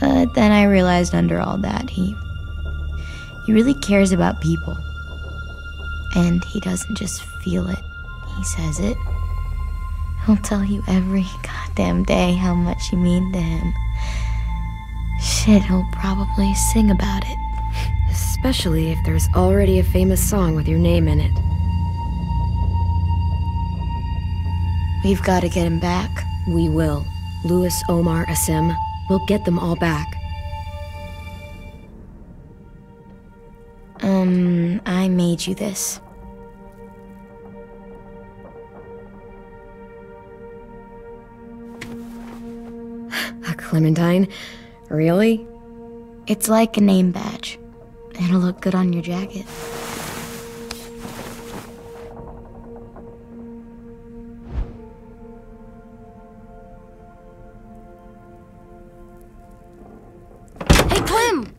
But then I realized under all that, he really cares about people. And he doesn't just feel it, he says it. He'll tell you every goddamn day how much you mean to him. Shit, he'll probably sing about it. Especially if there's already a famous song with your name in it. We've got to get him back. We will. Louis, Omar, Asim. We'll get them all back. I made you this. A Clementine? Really? It's like a name badge. It'll look good on your jacket. Hey, Clem!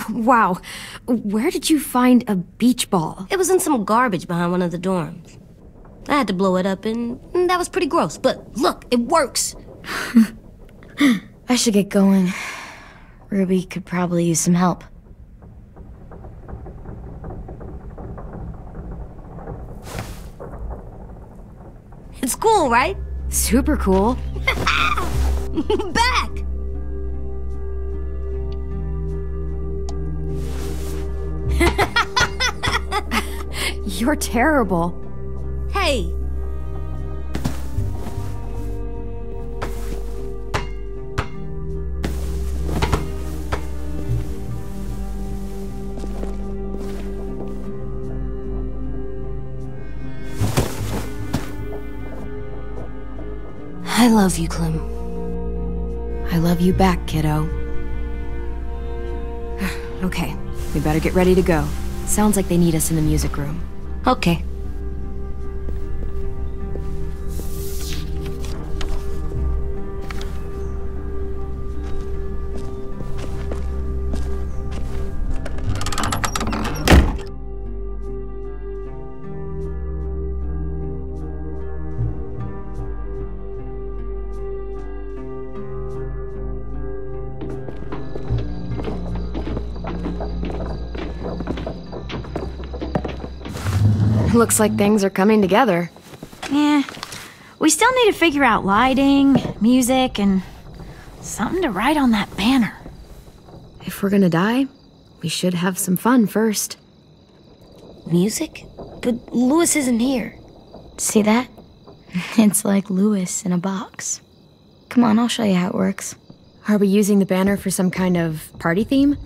Wow. Where did you find a beach ball? It was in some garbage behind one of the dorms. I had to blow it up, and that was pretty gross. But look, it works. I should get going. Ruby could probably use some help. It's cool, right? Super cool. Back! You're terrible. Hey! I love you, Clem. I love you back, kiddo. Okay, we better get ready to go. Sounds like they need us in the music room. Okay. Looks like things are coming together. Yeah. We still need to figure out lighting, music, and something to write on that banner. If we're gonna die, we should have some fun first. Music? But Louis isn't here. See that? It's like Louis in a box. Come on, I'll show you how it works. Are we using the banner for some kind of party theme?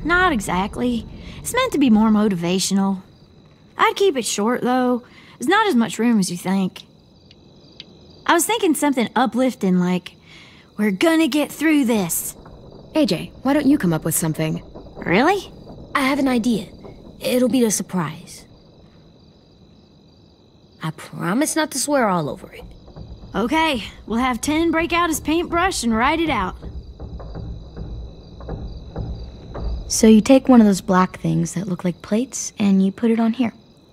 Not exactly. It's meant to be more motivational. I'd keep it short, though. There's not as much room as you think. I was thinking something uplifting like, "We're gonna get through this." AJ, why don't you come up with something? Really? I have an idea. It'll be a surprise. I promise not to swear all over it. Okay, we'll have 10 break out his paintbrush and write it out. So you take one of those black things that look like plates and you put it on here.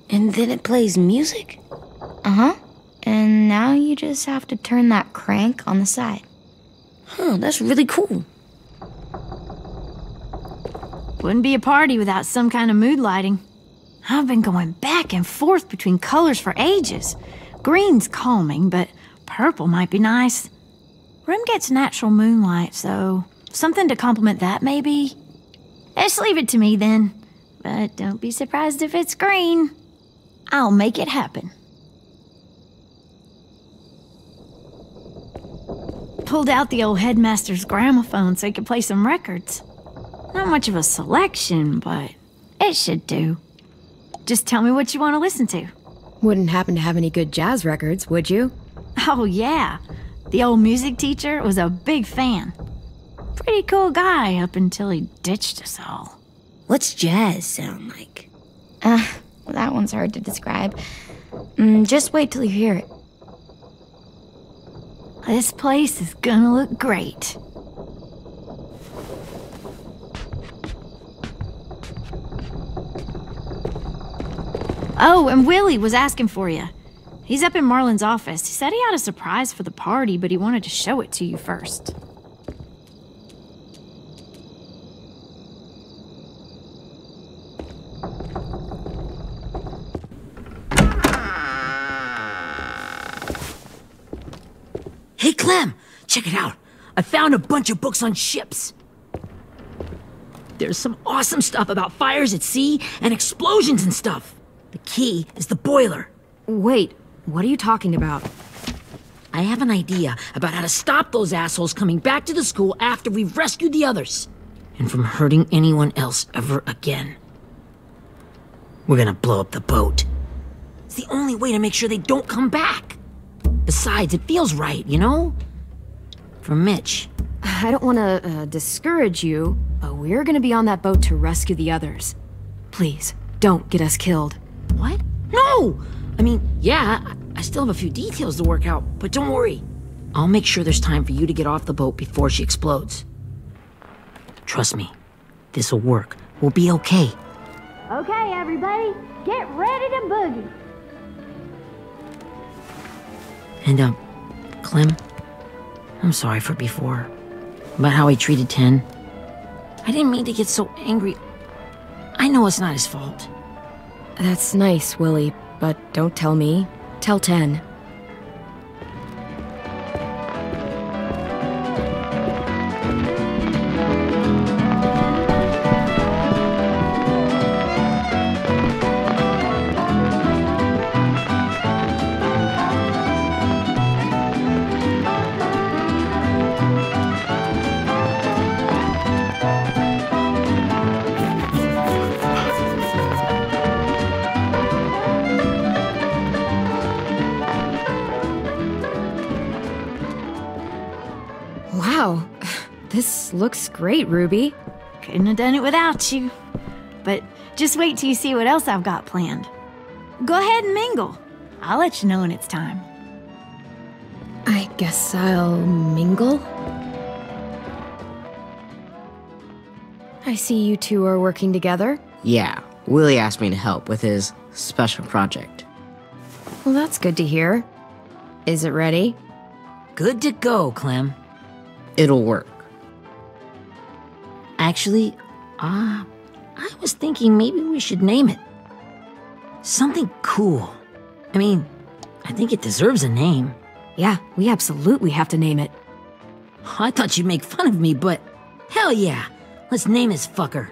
And then it plays music? Uh-huh. And now you just have to turn that crank on the side. Huh, that's really cool. Wouldn't be a party without some kind of mood lighting. I've been going back and forth between colors for ages. Green's calming, but purple might be nice. Room gets natural moonlight, so something to complement that, maybe? Just leave it to me, then. But don't be surprised if it's green. I'll make it happen. Pulled out the old headmaster's gramophone so he could play some records. Not much of a selection, but it should do. Just tell me what you want to listen to. Wouldn't happen to have any good jazz records, would you? Oh, yeah. The old music teacher was a big fan. Pretty cool guy up until he ditched us all. What's jazz sound like? Well, that one's hard to describe. Just wait till you hear it. This place is gonna look great. Oh, and Willie was asking for you. He's up in Marlin's office. He said he had a surprise for the party, but he wanted to show it to you first. Hey, Clem, check it out. I found a bunch of books on ships. There's some awesome stuff about fires at sea and explosions and stuff. The key is the boiler. Wait, what are you talking about? I have an idea about how to stop those assholes coming back to the school after we've rescued the others. And from hurting anyone else ever again. We're gonna blow up the boat. It's the only way to make sure they don't come back. Besides, it feels right, you know? For Mitch. I don't want to discourage you, but we're gonna be on that boat to rescue the others. Please, don't get us killed. What? No! I mean, yeah, I still have a few details to work out, but don't worry. I'll make sure there's time for you to get off the boat before she explodes. Trust me, this'll work. We'll be okay. Okay, everybody, get ready to boogie. And, Clem, I'm sorry for before. About how he treated Ten. I didn't mean to get so angry. I know it's not his fault. That's nice, Willie, but don't tell me. Tell 10. Wow, this looks great, Ruby. Couldn't have done it without you. But just wait till you see what else I've got planned. Go ahead and mingle. I'll let you know when it's time. I guess I'll mingle? I see you two are working together. Yeah, Willie asked me to help with his special project. Well, that's good to hear. Is it ready? Good to go, Clem. It'll work. Actually, I was thinking maybe we should name it. Something cool. I mean, I think it deserves a name. Yeah, we absolutely have to name it. I thought you'd make fun of me, but hell yeah. Let's name this fucker.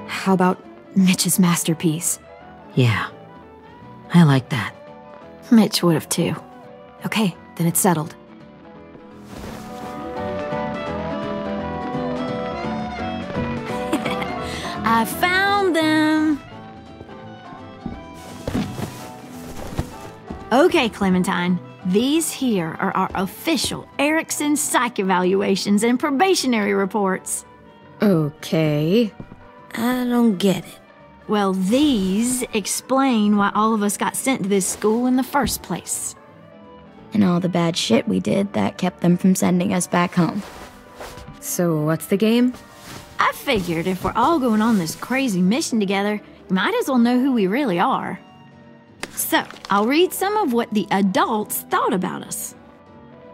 How about Mitch's masterpiece? Yeah, I like that. Mitch would have too. Okay, then it's settled. I found them! Okay, Clementine. These here are our official Erickson psych evaluations and probationary reports. Okay. I don't get it. Well, these explain why all of us got sent to this school in the first place. And all the bad shit we did that kept them from sending us back home. So what's the game? I figured if we're all going on this crazy mission together, you might as well know who we really are. So, I'll read some of what the adults thought about us.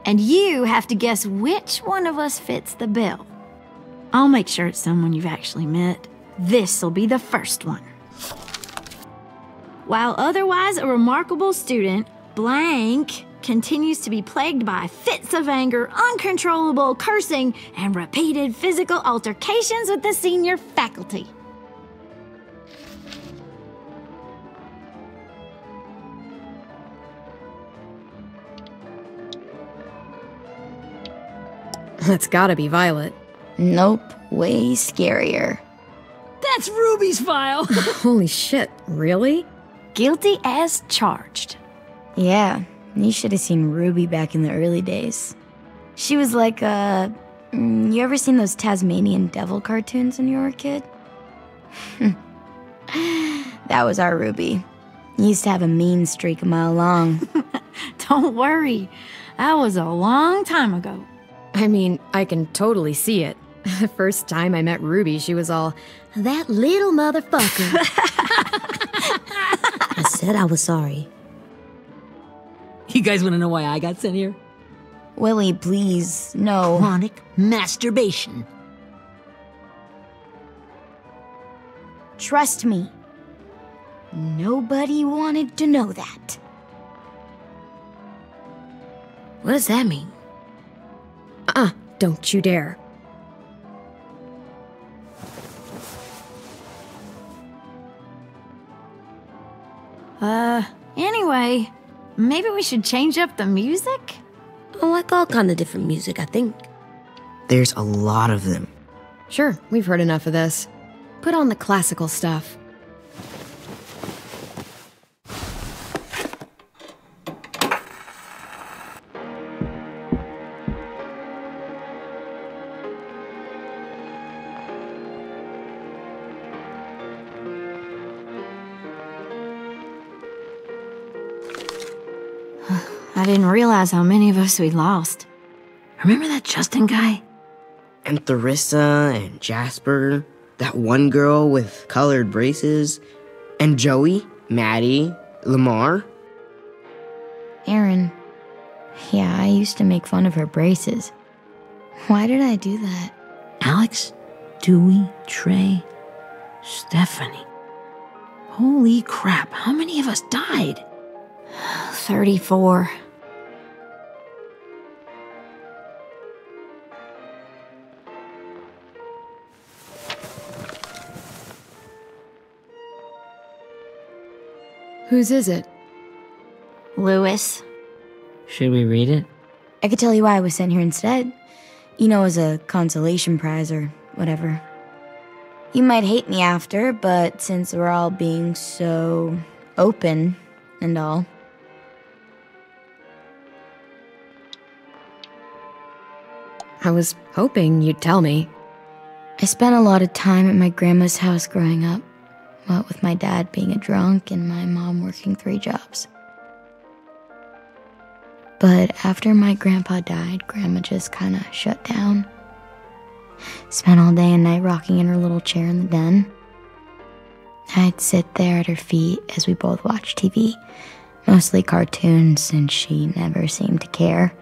And you have to guess which one of us fits the bill. I'll make sure it's someone you've actually met. This'll be the first one. While otherwise a remarkable student, blank continues to be plagued by fits of anger, uncontrollable cursing, and repeated physical altercations with the senior faculty. That's gotta be Violet. Nope, way scarier. That's Ruby's file! Holy shit, really? Guilty as charged. Yeah, you should have seen Ruby back in the early days. She was like you ever seen those Tasmanian devil cartoons when you were a kid? That was our Ruby. He used to have a mean streak a mile long. Don't worry, that was a long time ago. I mean, I can totally see it. The first time I met Ruby, she was all, "That little motherfucker." I said I was sorry. You guys want to know why I got sent here? Willie, please, no. Chronic masturbation. Trust me. Nobody wanted to know that. What does that mean? Don't you dare. Anyway, maybe we should change up the music? I like all kind of different music, I think. There's a lot of them. Sure, we've heard enough of this. Put on the classical stuff. I didn't realize how many of us we lost. Remember that Justin guy? And Theresa and Jasper, that one girl with colored braces, and Joey, Maddie, Lamar. Aaron. Yeah, I used to make fun of her braces. Why did I do that? Alex, Dewey, Trey, Stephanie. Holy crap, how many of us died? 34. Whose is it? Lewis. Should we read it? I could tell you why I was sent here instead. You know, as a consolation prize or whatever. You might hate me after, but since we're all being so open and all. I was hoping you'd tell me. I spent a lot of time at my grandma's house growing up. What with my dad being a drunk and my mom working 3 jobs. But after my grandpa died, Grandma just kind of shut down. Spent all day and night rocking in her little chair in the den. I'd sit there at her feet as we both watched TV, mostly cartoons, and she never seemed to care.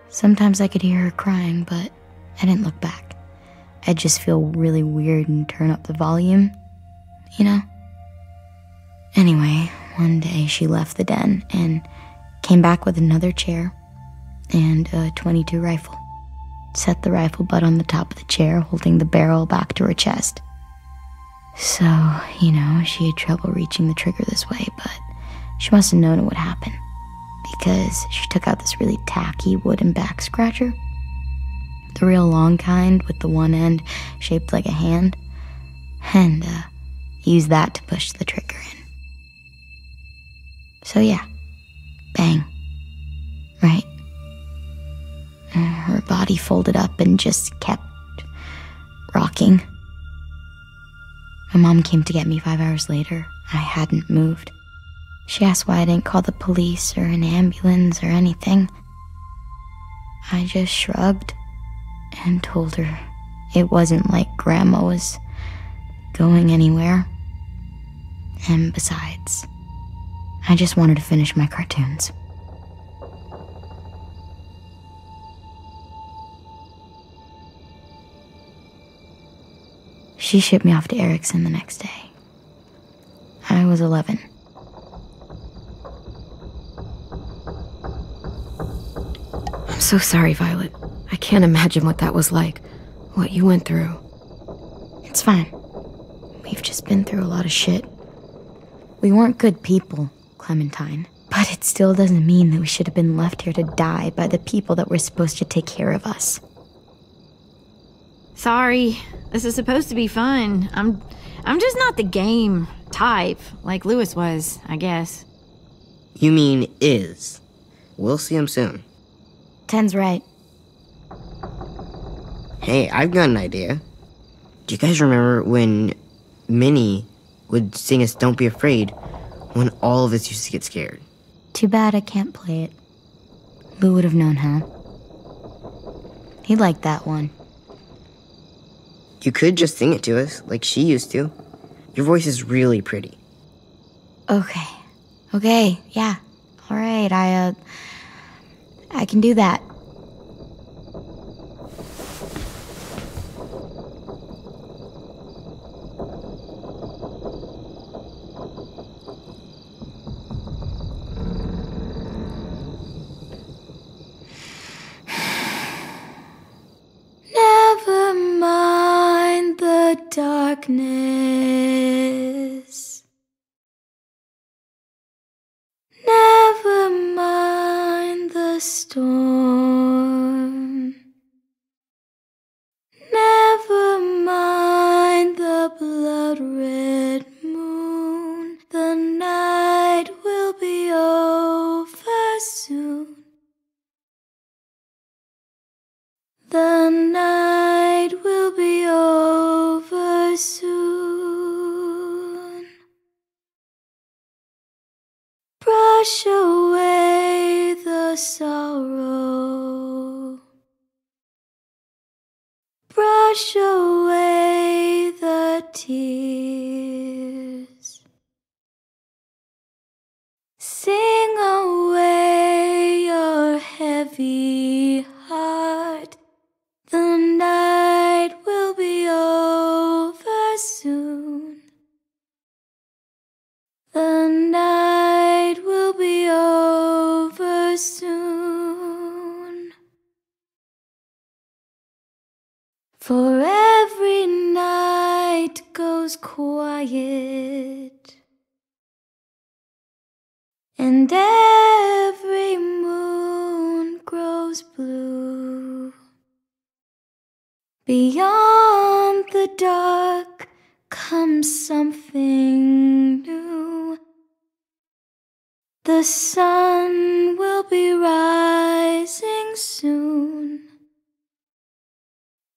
Sometimes I could hear her crying, but I didn't look back. I'd just feel really weird and turn up the volume, you know? Anyway, one day she left the den and came back with another chair and a .22 rifle. Set the rifle butt on the top of the chair, holding the barrel back to her chest. So, you know, she had trouble reaching the trigger this way, but she must have known it would happen, because she took out this really tacky wooden back scratcher. The real long kind with the one end shaped like a hand, and used that to push the trigger in. So yeah, bang, right? Her body folded up and just kept rocking. My mom came to get me 5 hours later. I hadn't moved. She asked why I didn't call the police or an ambulance or anything. I just shrugged and told her it wasn't like Grandma was going anywhere. And besides, I just wanted to finish my cartoons. She shipped me off to Erickson the next day. I was 11. I'm so sorry, Violet. I can't imagine what that was like, what you went through. It's fine. We've just been through a lot of shit. We weren't good people, Clementine. But it still doesn't mean that we should have been left here to die by the people that were supposed to take care of us. Sorry, this is supposed to be fun. I'm just not the game type like Louis was, I guess. You mean is. We'll see him soon. Ten's right. Hey, I've got an idea. Do you guys remember when Minnie would sing us Don't Be Afraid when all of us used to get scared? Too bad I can't play it. Lou would have known how. He liked that one. You could just sing it to us, like she used to. Your voice is really pretty. Okay, yeah. All right, I can do that. Never mind the darkness. Never mind the storm. Never mind the blood-red moon. The night will be over soon. The night will be over soon. Brush away the sorrow. Brush away the tears. Sing away your heavy heart. The night will be over soon. The night will be over soon. For every night goes quiet, and every moon grows blue. Beyond the dark comes something new. The sun will be rising soon.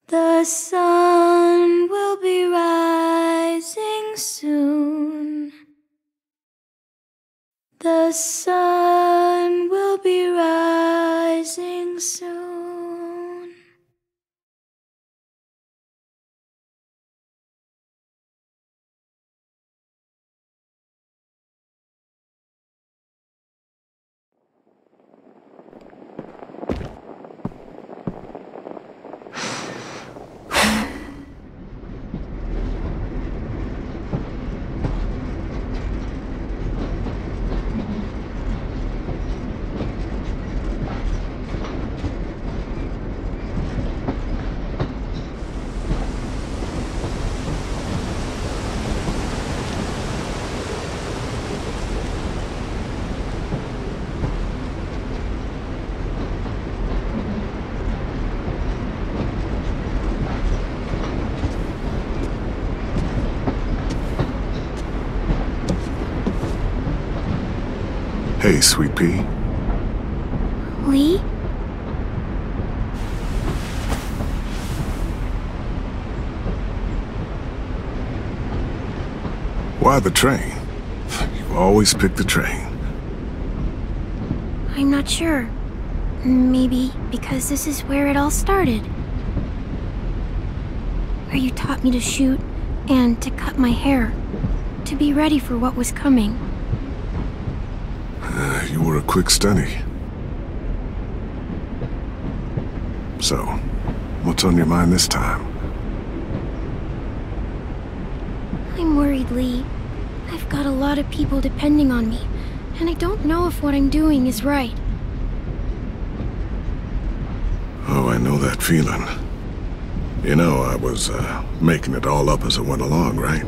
The sun will be rising soon. The sun will be rising soon. Hey, Sweet Pea. Lee? Why the train? You always pick the train. I'm not sure. Maybe because this is where it all started. Where you taught me to shoot and to cut my hair. To be ready for what was coming. You were a quick study. So, what's on your mind this time? I'm worried, Lee. I've got a lot of people depending on me, and I don't know if what I'm doing is right. Oh, I know that feeling. You know, I was making it all up as I went along, right?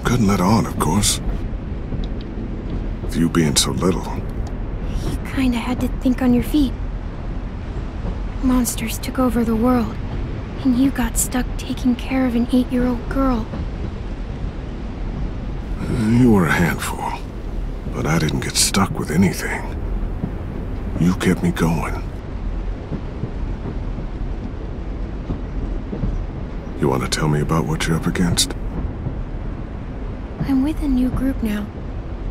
Couldn't let on, of course. With you being so little. You kinda had to think on your feet. Monsters took over the world, and you got stuck taking care of an 8-year-old girl. You were a handful, but I didn't get stuck with anything. You kept me going. You want to tell me about what you're up against? I'm with a new group now,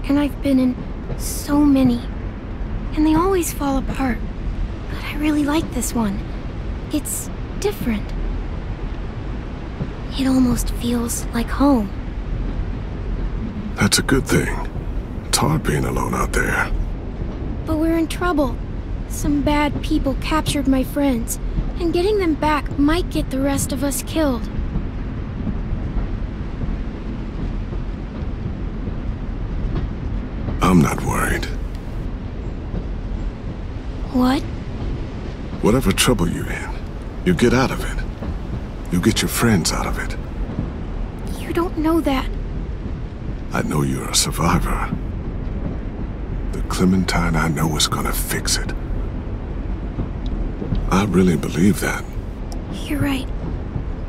and I've been in so many, and they always fall apart. But I really like this one. It's different. It almost feels like home. That's a good thing. It's hard being alone out there. But we're in trouble. Some bad people captured my friends, and getting them back might get the rest of us killed. I'm not worried. What? Whatever trouble you're in, you get out of it. You get your friends out of it. You don't know that. I know you're a survivor. The Clementine I know is gonna fix it. I really believe that. You're right.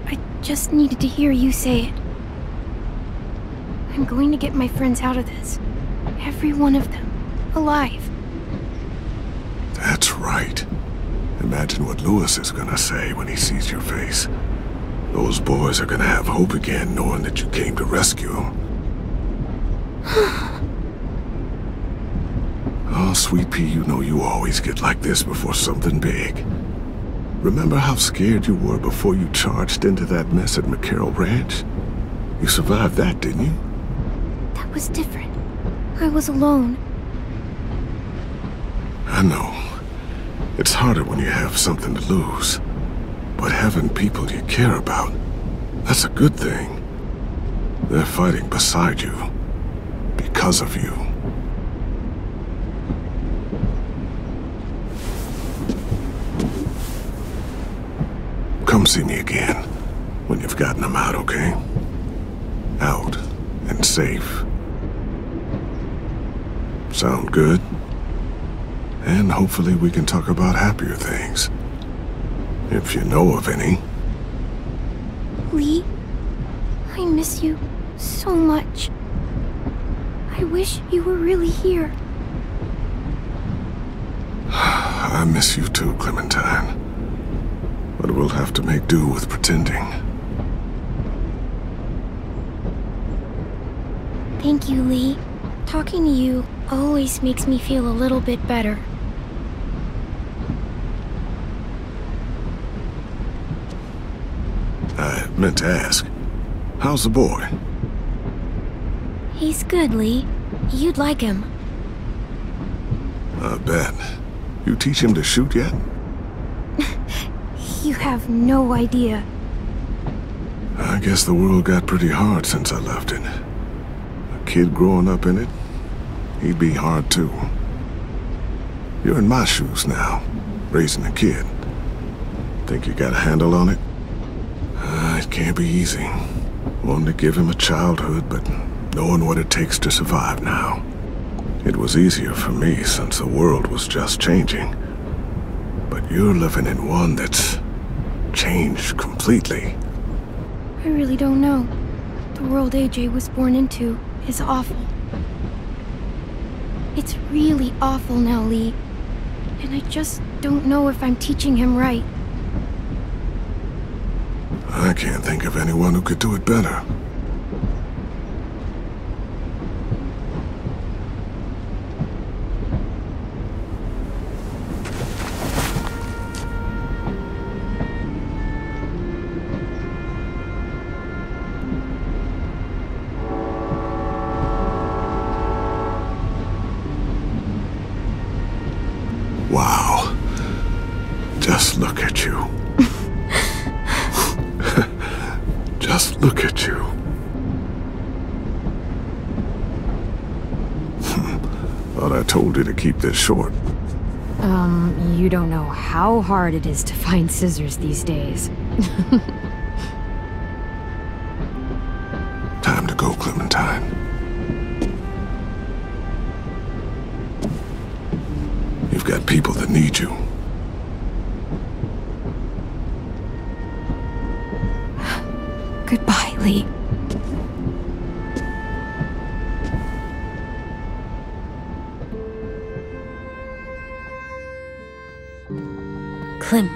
I just needed to hear you say it. I'm going to get my friends out of this. Every one of them. Alive. That's right. Imagine what Louis is gonna say when he sees your face. Those boys are gonna have hope again, knowing that you came to rescue them. Oh, Sweet Pea, you know you always get like this before something big. Remember how scared you were before you charged into that mess at McCarroll Ranch? You survived that, didn't you? That was different. I was alone. I know. It's harder when you have something to lose. But having people you care about, that's a good thing. They're fighting beside you. Because of you. Come see me again when you've gotten them out, okay? Out and safe. Sound good? And hopefully we can talk about happier things. If you know of any. Lee, I miss you so much. I wish you were really here. I miss you too, Clementine. But we'll have to make do with pretending. Thank you, Lee. Talking to you always makes me feel a little bit better. I meant to ask, how's the boy? He's good, Lee. You'd like him. I bet. You teach him to shoot yet? You have no idea. I guess the world got pretty hard since I left it. A kid growing up in it, he'd be hard too. You're in my shoes now, raising a kid. Think you got a handle on it? It can't be easy. Wanting to give him a childhood, but knowing what it takes to survive now. It was easier for me since the world was just changing. But you're living in one that's changed completely. I really don't know. The world AJ was born into is awful. It's really awful now, Lee. And I just don't know if I'm teaching him right. I can't think of anyone who could do it better. Wow. Just look at you. Just look at you. Thought I told you to keep this short. You don't know how hard it is to find scissors these days. Time to go, Clementine. You've got people that need you. Goodbye, Lee. Clem,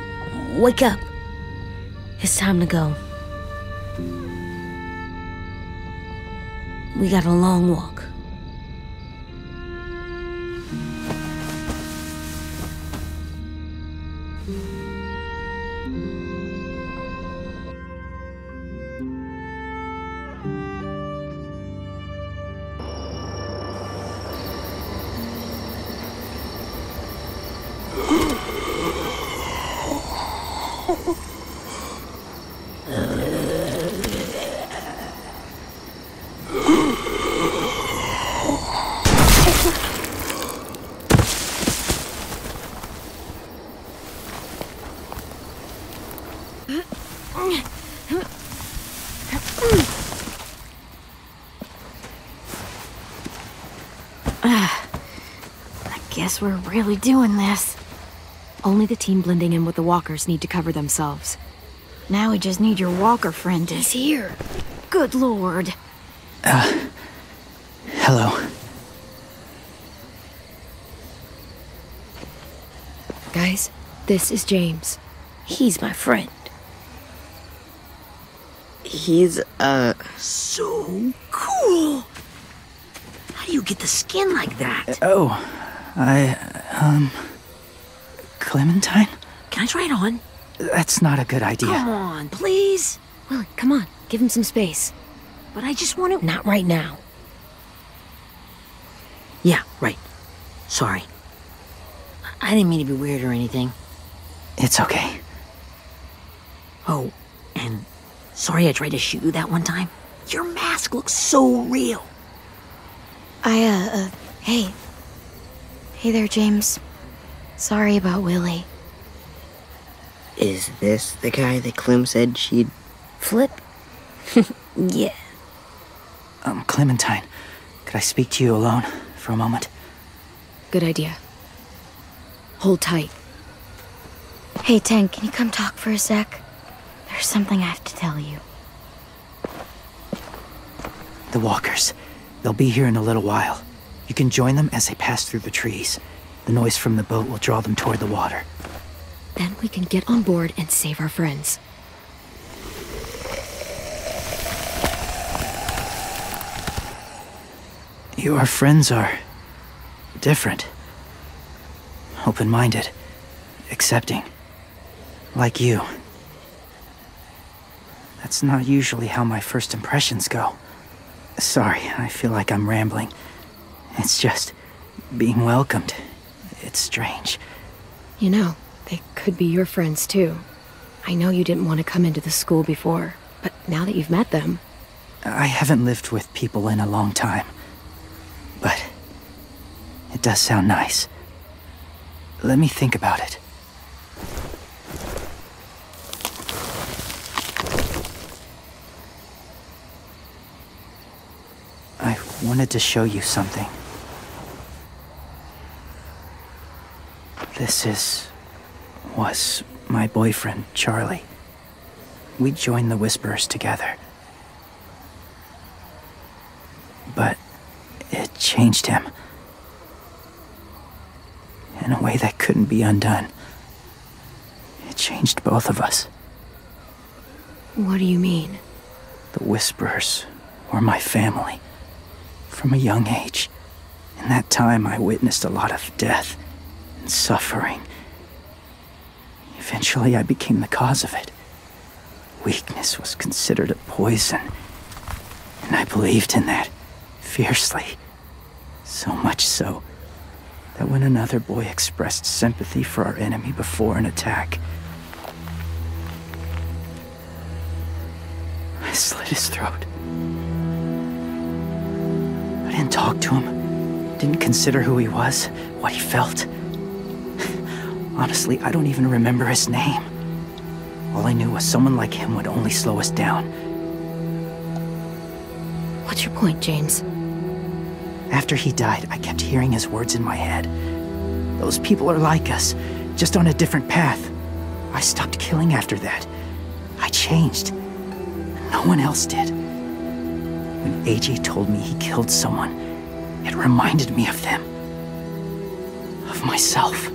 wake up. It's time to go. We got a long walk. Guess we're really doing this. Only the team blending in with the walkers need to cover themselves. Now we just need your walker friend to... He's here. Good lord. Hello. Guys, this is James. He's my friend. He's, So cool! How do you get the skin like that? Clementine? Can I try it on? That's not a good idea. Come on, please. Willie, come on. Give him some space. But I just want to... Not right now. Yeah, right. Sorry. I didn't mean to be weird or anything. It's okay. Oh, and sorry I tried to shoot you that one time. Your mask looks so real. Hey. Hey there, James. Sorry about Willie. is this the guy that Clem said she'd flip? Yeah. Clementine, could I speak to you alone for a moment? Good idea. Hold tight. Hey, Tank, can you come talk for a sec? There's something I have to tell you. The walkers. They'll be here in a little while. You can join them as they pass through the trees. The noise from the boat will draw them toward the water. Then we can get on board and save our friends. Your friends are different. Open-minded. Accepting. Like you. That's not usually how my first impressions go. Sorry, I feel like I'm rambling. It's just being welcomed. It's strange. You know, they could be your friends too. I know you didn't want to come into the school before, but now that you've met them... I haven't lived with people in a long time. But it does sound nice. Let me think about it. I wanted to show you something. This was my boyfriend, Charlie. We joined the Whisperers together. But it changed him. in a way that couldn't be undone. It changed both of us. What do you mean? The Whisperers were my family. From a young age. In that time, I witnessed a lot of death and suffering. Eventually, I became the cause of it. Weakness was considered a poison, and I believed in that fiercely. So much so that when another boy expressed sympathy for our enemy before an attack, I slit his throat. I didn't talk to him, didn't consider who he was, what he felt. Honestly, I don't even remember his name. All I knew was someone like him would only slow us down. What's your point, James? After he died, I kept hearing his words in my head. Those people are like us, just on a different path. I stopped killing after that. I changed. No one else did. When AJ told me he killed someone, it reminded me of them. Of myself.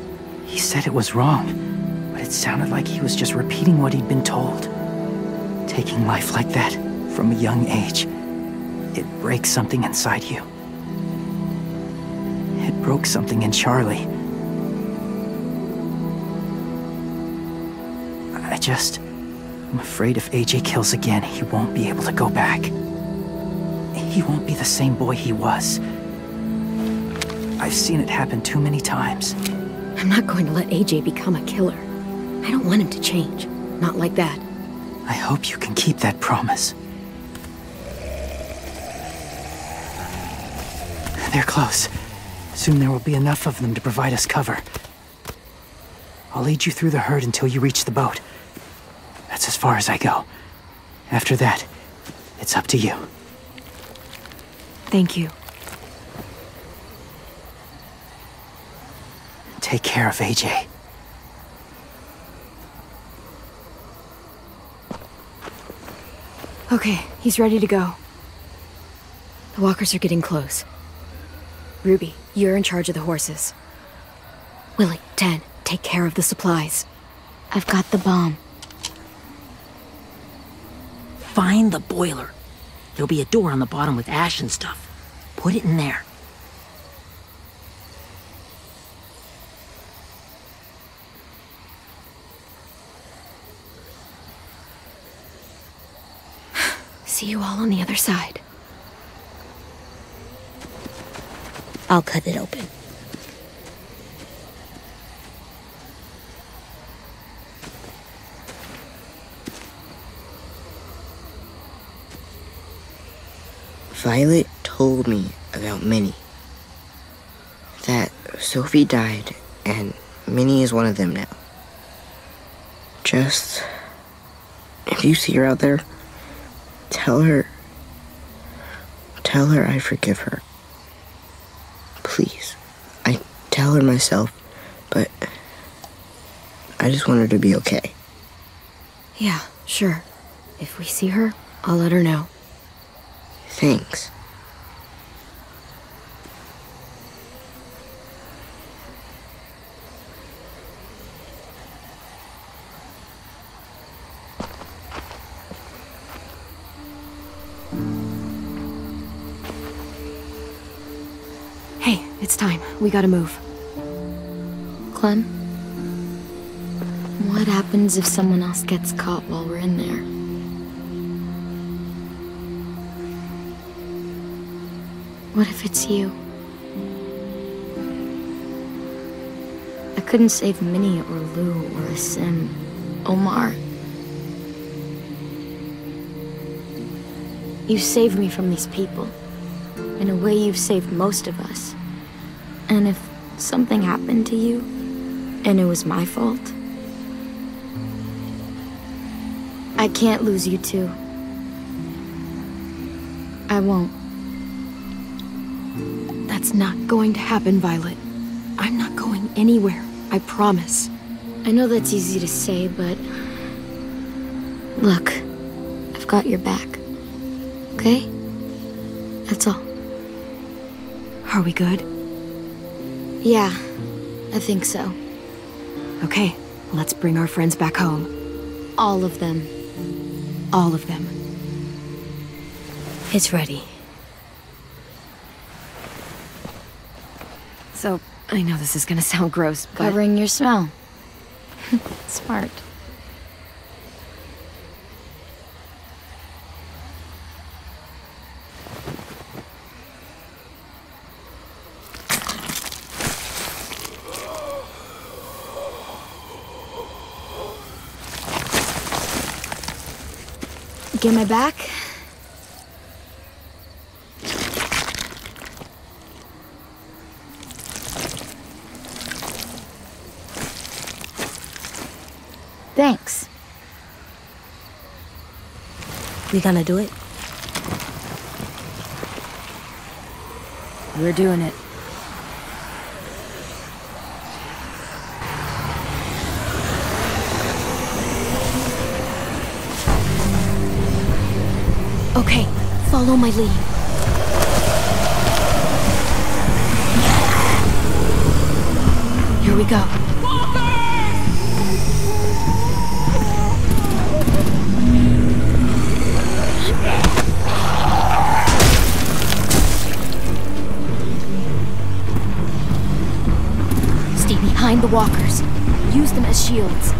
He said it was wrong, but it sounded like he was just repeating what he'd been told. Taking life like that, from a young age, it breaks something inside you. It broke something in Charlie. I'm afraid if AJ kills again, he won't be able to go back. He won't be the same boy he was. I've seen it happen too many times. I'm not going to let AJ become a killer. I don't want him to change. Not like that. I hope you can keep that promise. They're close. Soon there will be enough of them to provide us cover. I'll lead you through the herd until you reach the boat. That's as far as I go. After that, it's up to you. Thank you. Take care of AJ. Okay, he's ready to go. The walkers are getting close. Ruby, you're in charge of the horses. Willie, Ted, take care of the supplies. I've got the bomb. Find the boiler. There'll be a door on the bottom with ash and stuff. Put it in there. See you all on the other side. I'll cut it open. Violet told me about Minnie. That Sophie died, and Minnie is one of them now. Just... if you see her out there, tell her I forgive her. Please. I tell her myself, but I just want her to be okay. Yeah, sure. If we see her, I'll let her know. Thanks. Hey, it's time. We gotta move. Clem? What happens if someone else gets caught while we're in there? What if it's you? I couldn't save Minnie or Lou or Asim, Omar. You saved me from these people. In a way, you've saved most of us. And if something happened to you, and it was my fault, I can't lose you too. I won't. That's not going to happen, Violet. I'm not going anywhere, I promise. I know that's easy to say, but... look, I've got your back. Okay? That's all. Are we good? Yeah, I think so. Okay, let's bring our friends back home. All of them. All of them. It's ready. So, I know this is gonna sound gross, but... Covering your smell. Smart. Get my back? Thanks. We gonna do it? We're doing it. Okay, follow my lead. Here we go. Stay behind the walkers. Use them as shields.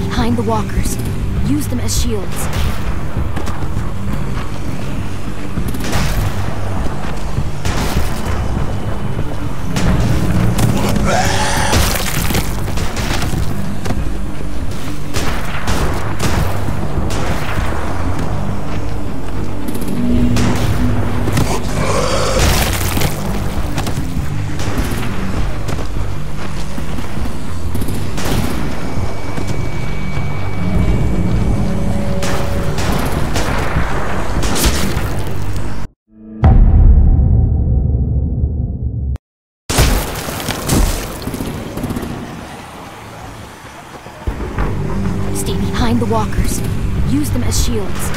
Behind the walkers. Use them as shields. Behind the walkers. Use them as shields.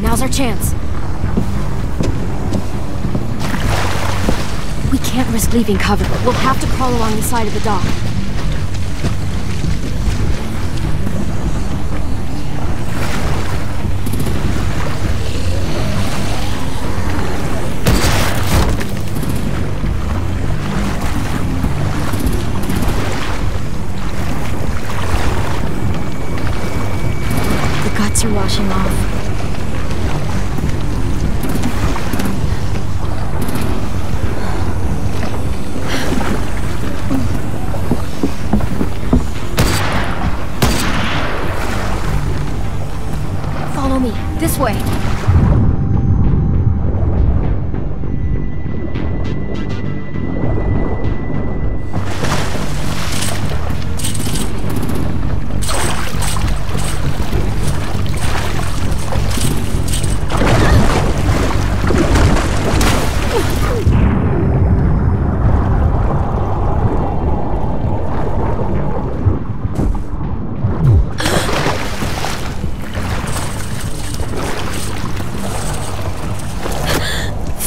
Now's our chance. We can't risk leaving cover. We'll have to crawl along the side of the dock. The guts are washing off.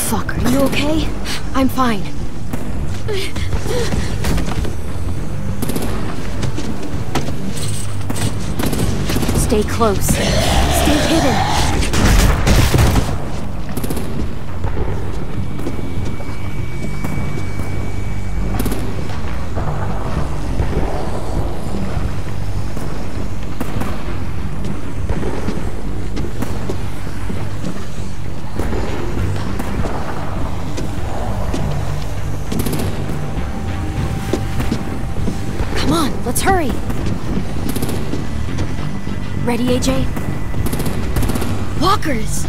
Fuck, are you okay? I'm fine. Stay close. Stay hidden. Come on, let's hurry. Ready, AJ? Walkers!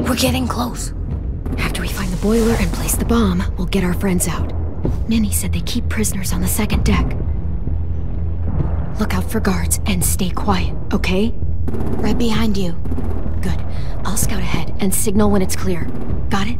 We're getting close. After we find the boiler and place the bomb, we'll get our friends out. Ninny said they keep prisoners on the second deck. Look out for guards and stay quiet, okay? Right behind you. Good. I'll scout ahead and signal when it's clear. Got it?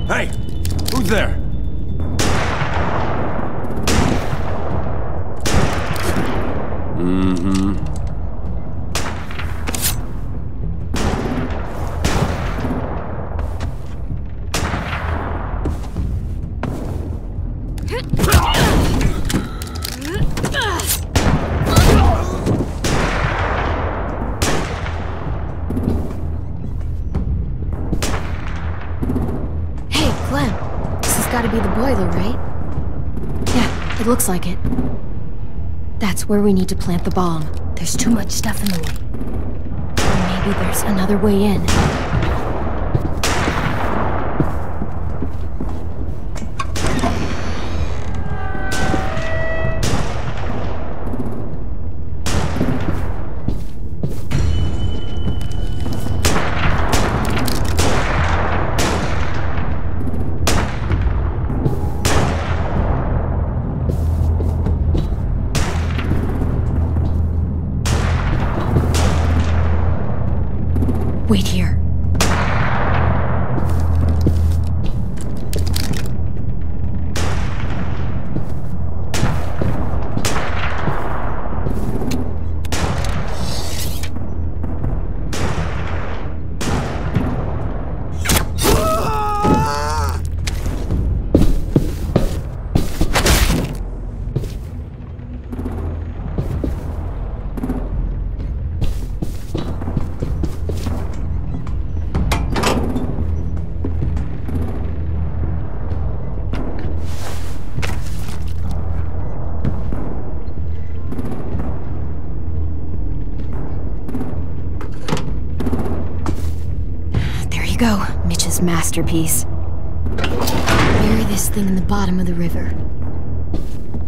Hey! Who's there? Gotta be the boiler, right? Yeah, it looks like it. That's where we need to plant the bomb. There's too much stuff in the way. Maybe there's another way in. Wait here. Go, Mitch's masterpiece. Bury this thing in the bottom of the river.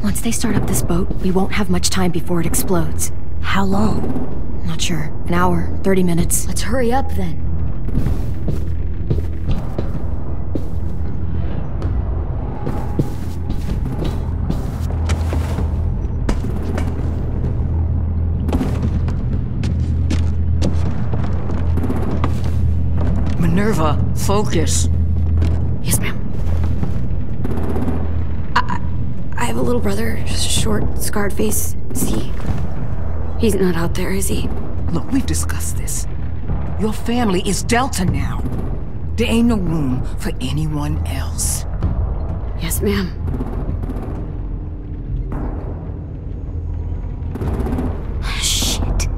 Once they start up this boat, we won't have much time before it explodes. How long? Not sure. An hour, 30 minutes. Let's hurry up then. Minerva, focus. Yes, ma'am. I have a little brother, short, scarred face. He's not out there, is he? Look, we've discussed this. Your family is Delta now. There ain't no room for anyone else. Yes, ma'am. Shit.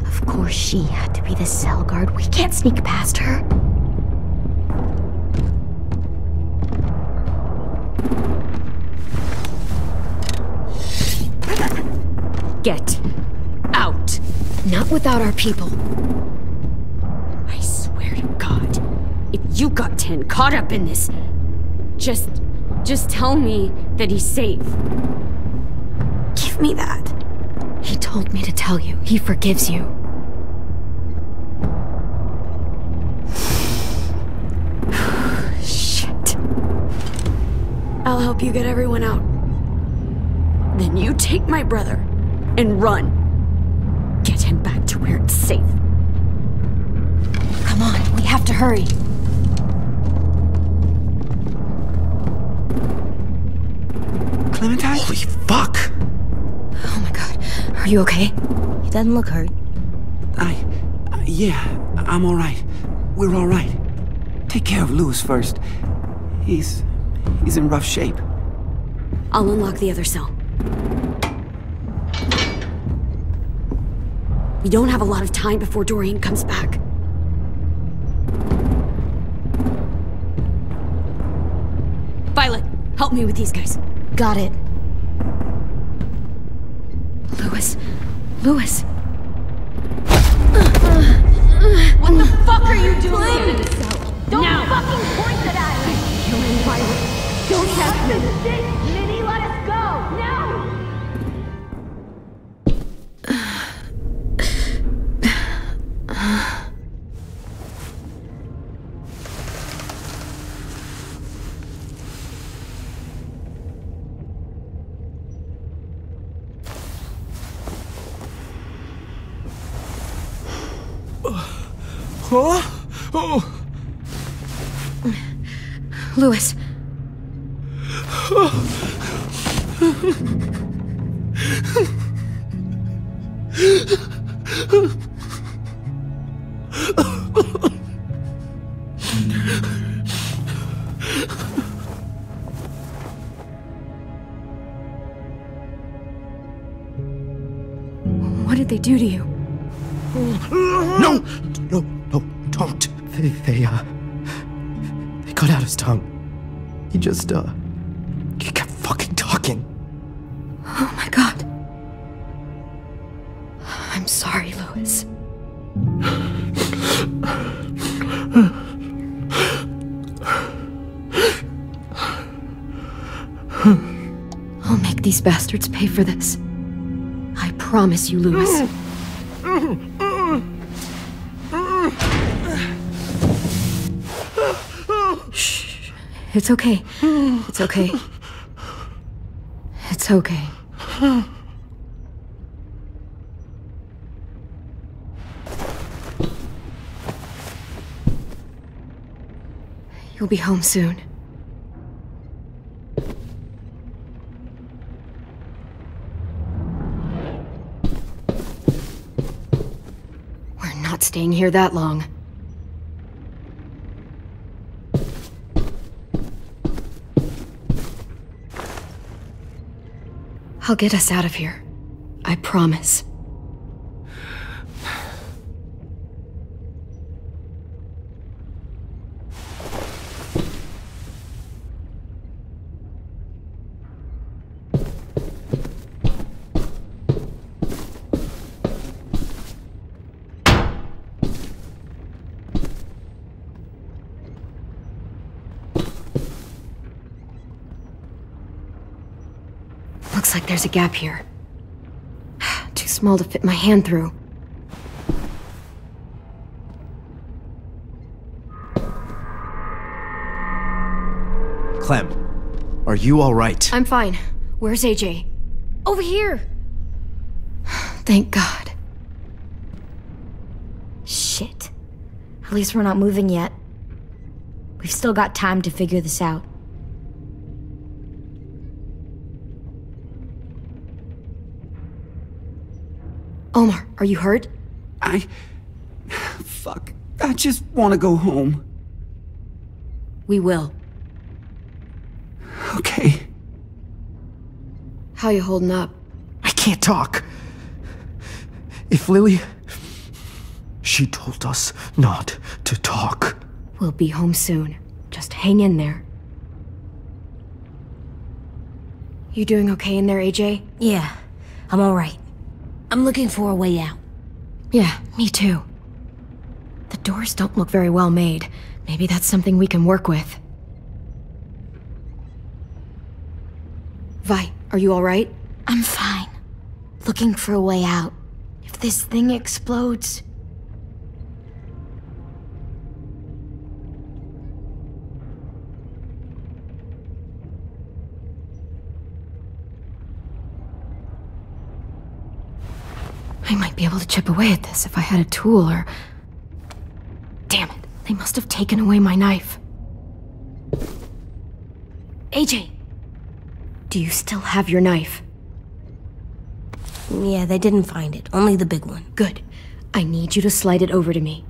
Of course she had to be the cell guard. We can't sneak past her. Get out. Not without our people. I swear to God, if you got 10 caught up in this, just tell me that he's safe. Give me that. He told me to tell you. He forgives you. Shit. I'll help you get everyone out. Then you take my brother and run. Get him back to where it's safe. Come on, we have to hurry. Clementine? Holy fuck! Oh my god. Are you okay? He doesn't look hurt. Yeah, I'm alright. We're alright. Take care of Louis first. He's in rough shape. I'll unlock the other cell. We don't have a lot of time before Dorian comes back. Violet, help me with these guys. Got it. Louis. What the fuck are you doing? Don't fucking point that at me! You're in Violet. Don't test me. Minnie, let us go! Now! Louis. What did they do to you? No, don't. They cut out his tongue. He kept fucking talking. Oh my God. I'm sorry, Louis. I'll make these bastards pay for this. I promise you, Louis. Shh. It's okay. It's okay. It's okay. You'll be home soon. We're not staying here that long. I'll get us out of here. I promise. Looks like there's a gap here. Too small to fit my hand through. Clem, are you alright? I'm fine. Where's AJ? Over here! Thank God. Shit. At least we're not moving yet. We've still got time to figure this out. Omar, are you hurt? Fuck. I just want to go home. We will. Okay. How you holding up? I can't talk. If Lily... She told us not to talk. We'll be home soon. Just hang in there. You doing okay in there, AJ? Yeah, I'm alright. I'm looking for a way out. Yeah, me too. The doors don't look very well made. Maybe that's something we can work with. Vi, are you alright? I'm fine. Looking for a way out. If this thing explodes... I might be able to chip away at this if I had a tool or... Damn it, they must have taken away my knife. AJ! Do you still have your knife? Yeah, they didn't find it. Only the big one. Good. I need you to slide it over to me.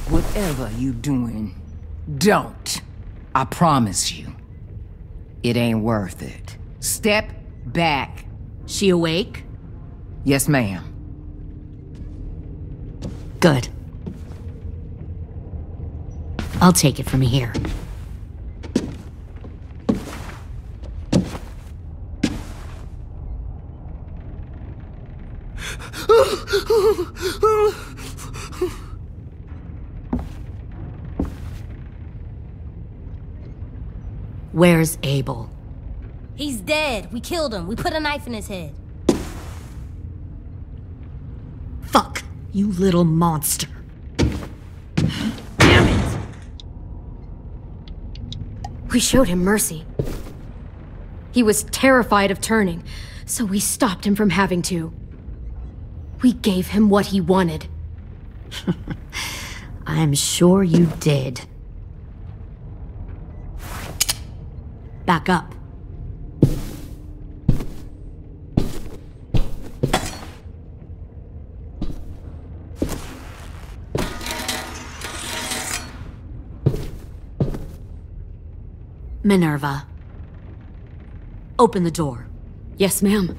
Whatever you doing, don't. I promise you. It ain't worth it. Step back. She awake? Yes, ma'am. Good. I'll take it from here. Where's Abel? He's dead. We killed him. We put a knife in his head. Fuck, you little monster. Damn it! We showed him mercy. He was terrified of turning, so we stopped him from having to. We gave him what he wanted. I'm sure you did. Back up. Minerva. Open the door. Yes, ma'am.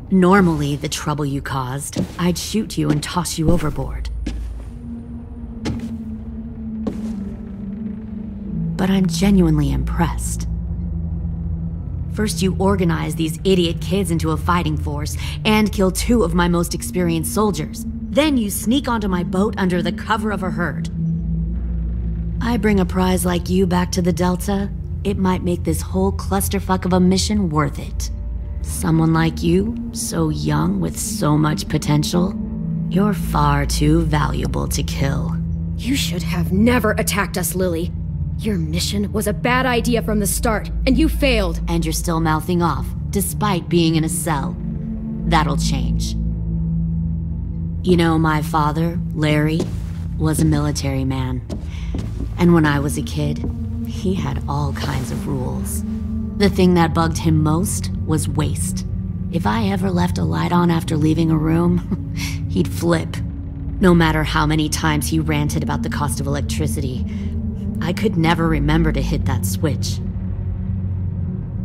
Normally, the trouble you caused, I'd shoot you and toss you overboard. But I'm genuinely impressed. First, you organize these idiot kids into a fighting force and kill 2 of my most experienced soldiers. Then you sneak onto my boat under the cover of a herd. I bring a prize like you back to the Delta, it might make this whole clusterfuck of a mission worth it. Someone like you, so young with so much potential, you're far too valuable to kill. You should have never attacked us, Lily. Your mission was a bad idea from the start, and you failed. And you're still mouthing off, despite being in a cell. That'll change. You know, my father, Larry, was a military man. And when I was a kid, he had all kinds of rules. The thing that bugged him most was waste. If I ever left a light on after leaving a room, he'd flip. No matter how many times he ranted about the cost of electricity, I could never remember to hit that switch.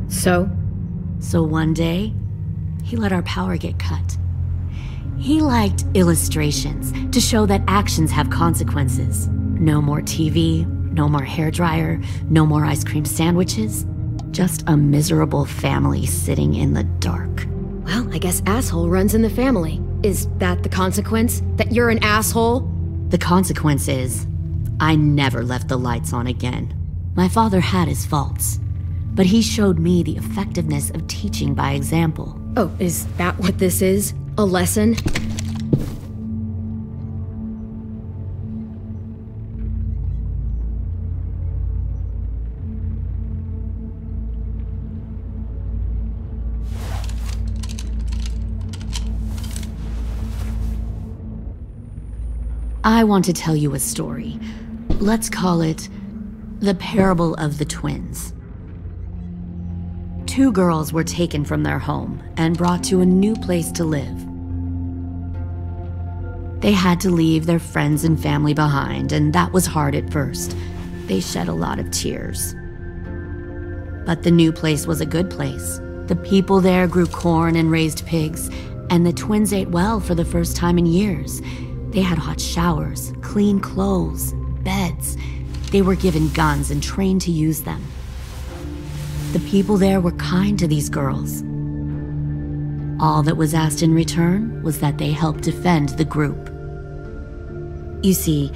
So one day, he let our power get cut. He liked illustrations to show that actions have consequences. No more TV, no more hairdryer, no more ice cream sandwiches. Just a miserable family sitting in the dark. Well, I guess asshole runs in the family. Is that the consequence? That you're an asshole? The consequence is, I never left the lights on again. My father had his faults, but he showed me the effectiveness of teaching by example. Oh, is that what this is? A lesson? I want to tell you a story. Let's call it the Parable of the Twins. 2 girls were taken from their home and brought to a new place to live. They had to leave their friends and family behind, and that was hard at first. They shed a lot of tears. But the new place was a good place. The people there grew corn and raised pigs, and the twins ate well for the first time in years. They had hot showers, clean clothes, beds. They were given guns and trained to use them. The people there were kind to these girls. All that was asked in return was that they help defend the group. You see,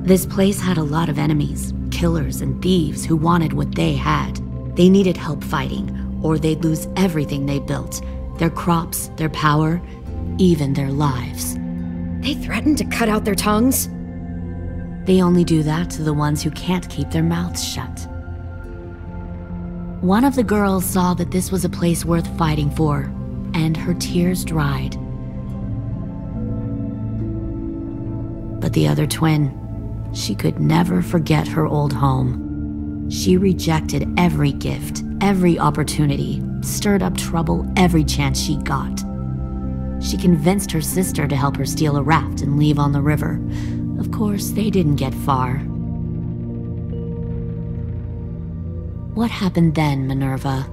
this place had a lot of enemies, killers and thieves who wanted what they had. They needed help fighting, or they'd lose everything they built, their crops, their power, even their lives. They threatened to cut out their tongues? They only do that to the ones who can't keep their mouths shut. One of the girls saw that this was a place worth fighting for, and her tears dried. But the other twin, she could never forget her old home. She rejected every gift, every opportunity, stirred up trouble every chance she got. She convinced her sister to help her steal a raft and leave on the river. Of course, they didn't get far. What happened then, Minerva?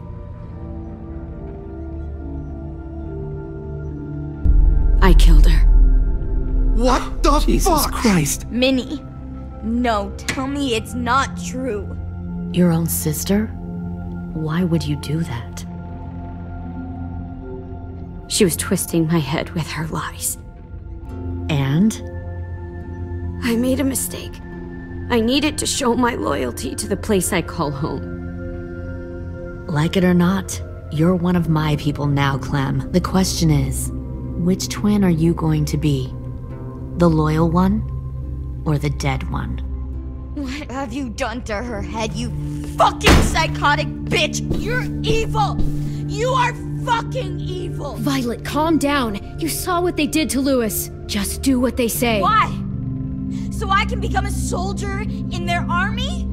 I killed her. What the Jesus fuck? Christ. Minnie, no, tell me it's not true. Your own sister? Why would you do that? She was twisting my head with her lies. And? I made a mistake. I needed to show my loyalty to the place I call home. Like it or not, you're one of my people now, Clem. The question is, which twin are you going to be? The loyal one, or the dead one? What have you done to her head, you fucking psychotic bitch? You're evil! You are fucking evil! Violet, calm down. You saw what they did to Louis. Just do what they say. Why? So I can become a soldier in their army?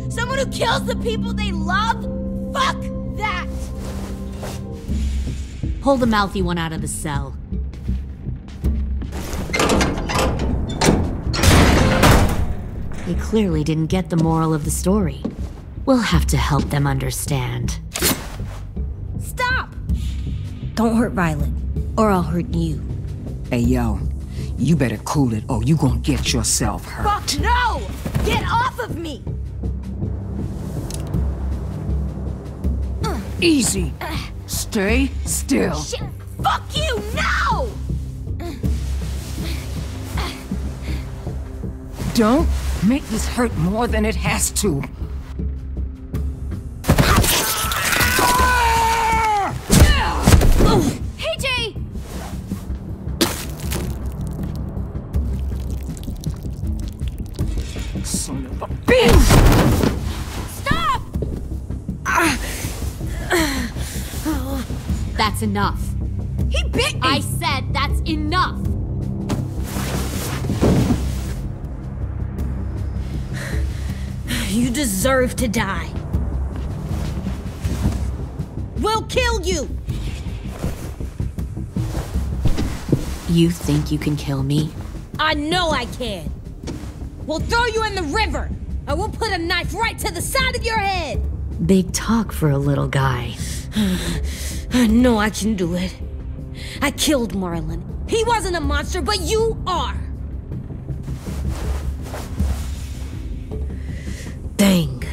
Someone who kills the people they love? Fuck that! Pull the mouthy one out of the cell. They clearly didn't get the moral of the story. We'll have to help them understand. Stop! Don't hurt Violet, or I'll hurt you. Hey, yo. You better cool it or you gonna get yourself hurt. Fuck no! Get off of me! Easy. Stay still. Shit! Fuck you! No! Don't make this hurt more than it has to. Hey, Jay! Son of a bitch! Stop! That's enough. He bit me! I said that's enough! You deserve to die. We'll kill you! You think you can kill me? I know I can. We'll throw you in the river, and we'll put a knife right to the side of your head. Big talk for a little guy. I know I can do it. I killed Marlon. He wasn't a monster, but you are. Dang.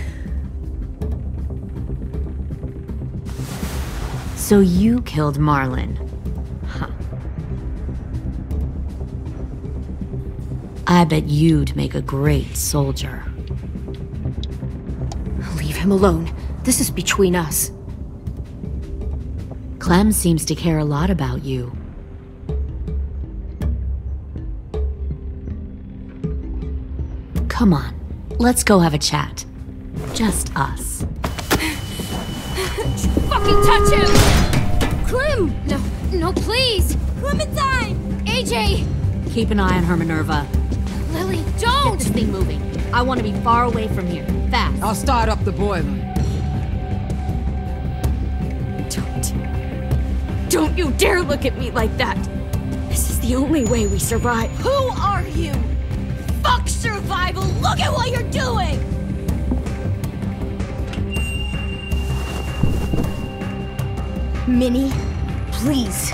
So you killed Marlon. Huh. I bet you'd make a great soldier. Leave him alone. This is between us. Clem seems to care a lot about you. Come on, let's go have a chat. Just us. Fucking touch him! Clem! No, please! Clementine! AJ! Keep an eye on her, Minerva. Lily, don't! Get this thing moving. I want to be far away from here. Fast. I'll start up the boiler. Don't you dare look at me like that! This is the only way we survive. Who are you? Fuck survival! Look at what you're doing! Minnie, please.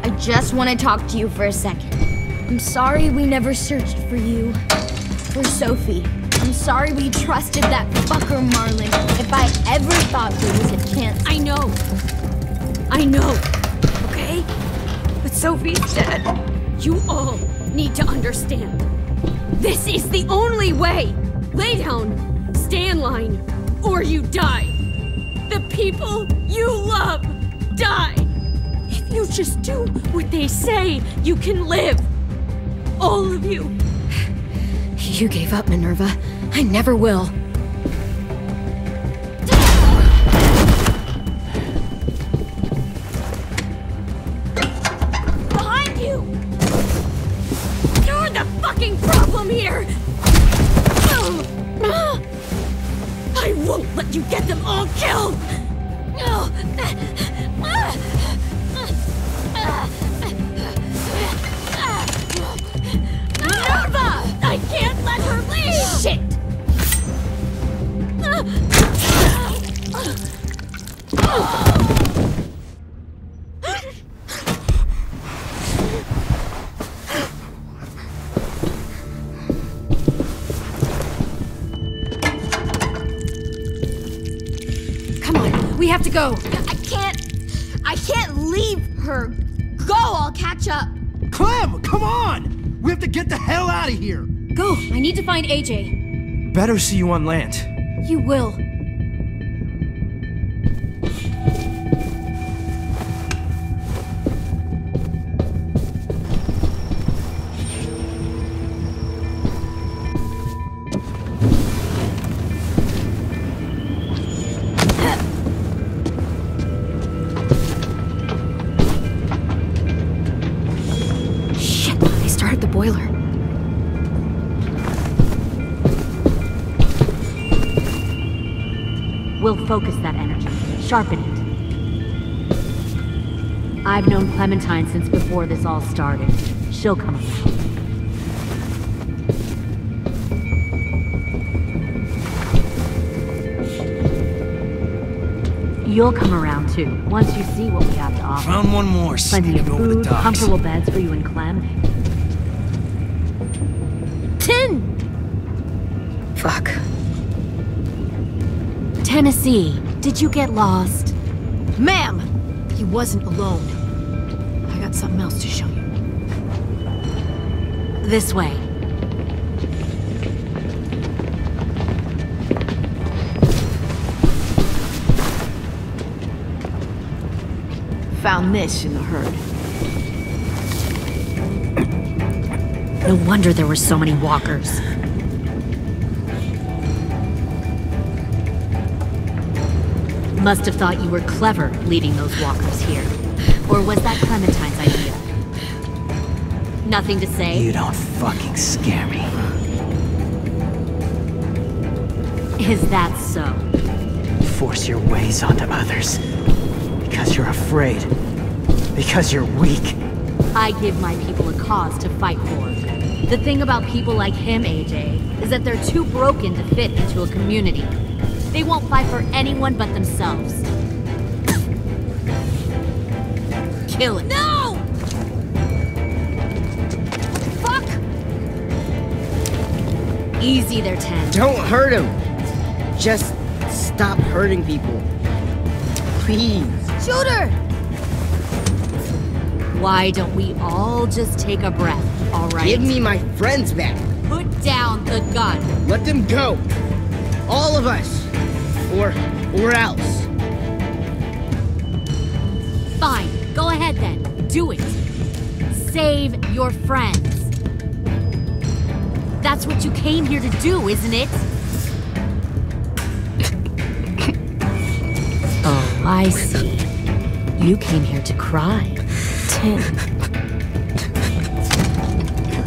I just want to talk to you for a second. I'm sorry we never searched for you. For Sophie. I'm sorry we trusted that fucker Marlon. If I ever thought there was a chance. I know, okay? But Sophie's dead. You all need to understand. This is the only way! Lay down, stay in line, or you die. The people you love die. If you just do what they say, you can live. All of you. You gave up, Minerva. I never will. Behind you! You're the fucking problem here! I won't let you get them all killed! Minerva! I can't let her leave! Shit! Come on, we have to go. I can't leave her. Go, I'll catch up. Clem, come on! We have to get the hell out of here! Go, I need to find AJ. Better see you on land. You will. Shit, they started the boiler. We'll focus that energy, sharpen it. I've known Clementine since before this all started. She'll come around. You'll come around too, once you see what we have to offer. Found one more. Plenty of over the food, docks. comfortable beds for you and Clem. 10! Fuck. Tennessee, did you get lost? Ma'am! He wasn't alone. I got something else to show you. This way. Found this in the herd. No wonder there were so many walkers. Must have thought you were clever leading those walkers here. Or was that Clementine's idea? Nothing to say? You don't fucking scare me. Is that so? Force your ways onto others. Because you're afraid. Because you're weak. I give my people a cause to fight for. The thing about people like him, AJ, is that they're too broken to fit into a community. They won't fight for anyone but themselves. Kill it. No! Fuck! Easy there, 10. Don't hurt him. Just stop hurting people. Please. Shoot her! Why don't we all just take a breath, all right? Give me my friends back. Put down the gun. Let them go. All of us. Or else. Fine. Go ahead then. Do it. Save your friends. That's what you came here to do, isn't it? Oh, I see. You came here to cry. 10.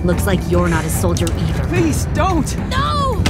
Looks like you're not a soldier either. Please, don't! No!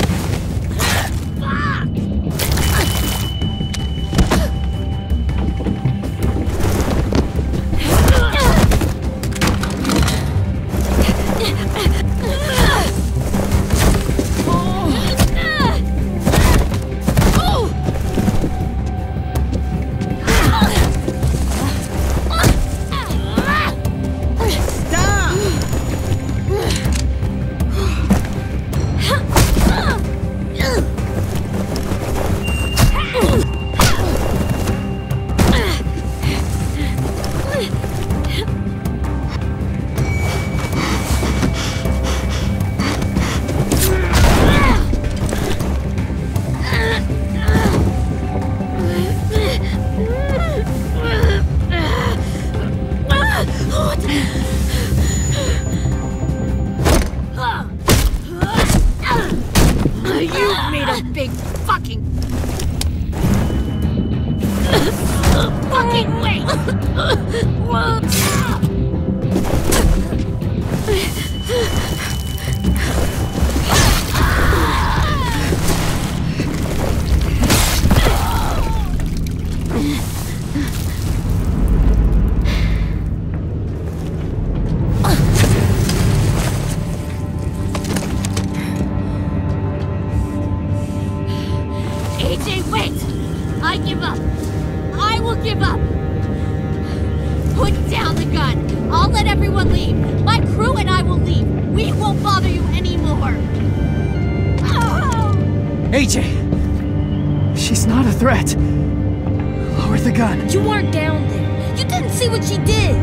AJ! She's not a threat. Lower the gun. You weren't down there. You didn't see what she did.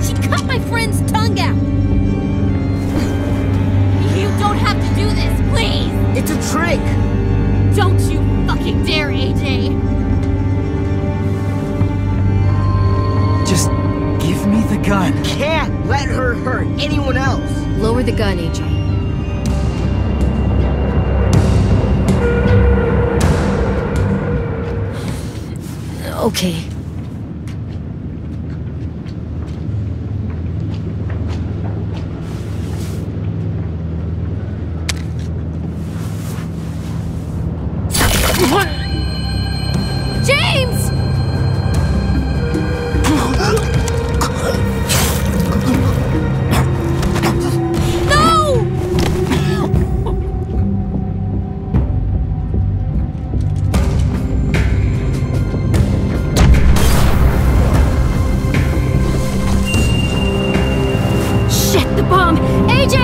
She cut my friend's tongue out. You don't have to do this, please! It's a trick! Don't you fucking dare, AJ! Just give me the gun. You can't let her hurt anyone else. Lower the gun, AJ. Okay. James! No! Shit, the bomb! AJ!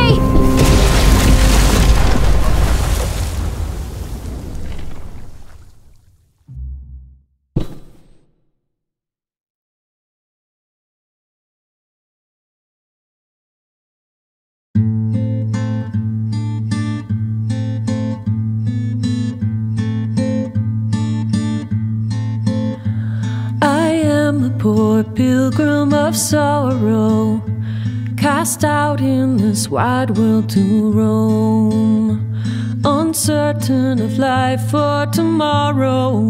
Poor pilgrim of sorrow, cast out in this wide world to roam, uncertain of life for tomorrow.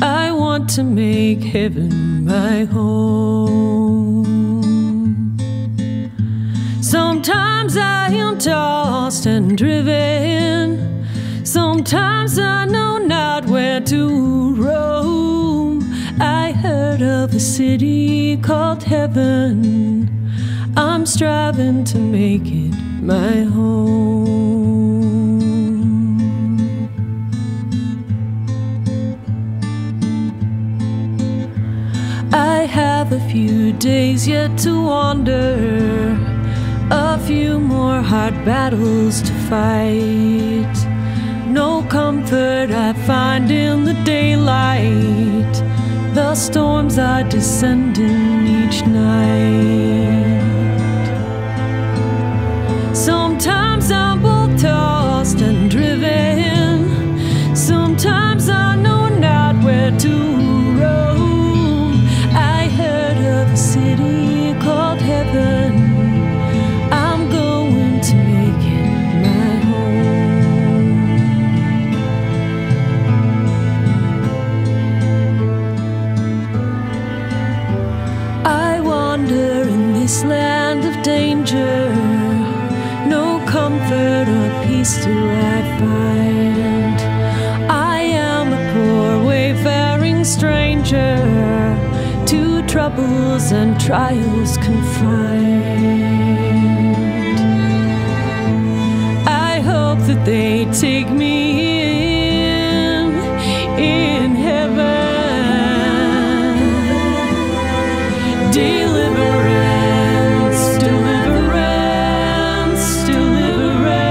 I want to make heaven my home. Sometimes I am tossed and driven, sometimes Sometimes I know not where to roam. I heard of a city called heaven. I'm striving to make it my home. I have a few days yet to wander, a few more hard battles to fight. No comfort I find in the daylight. The storms are descending each night. Sometimes I'm both tossed and driven. Sometimes I know not where to roam. I heard of a city called heaven. I'm going to make it my home. I wander in this land of danger. No comfort or peace do I find. I am a poor wayfaring stranger, to troubles and trials confined. I hope that they take me in heaven. Deliverance, deliverance, deliverance.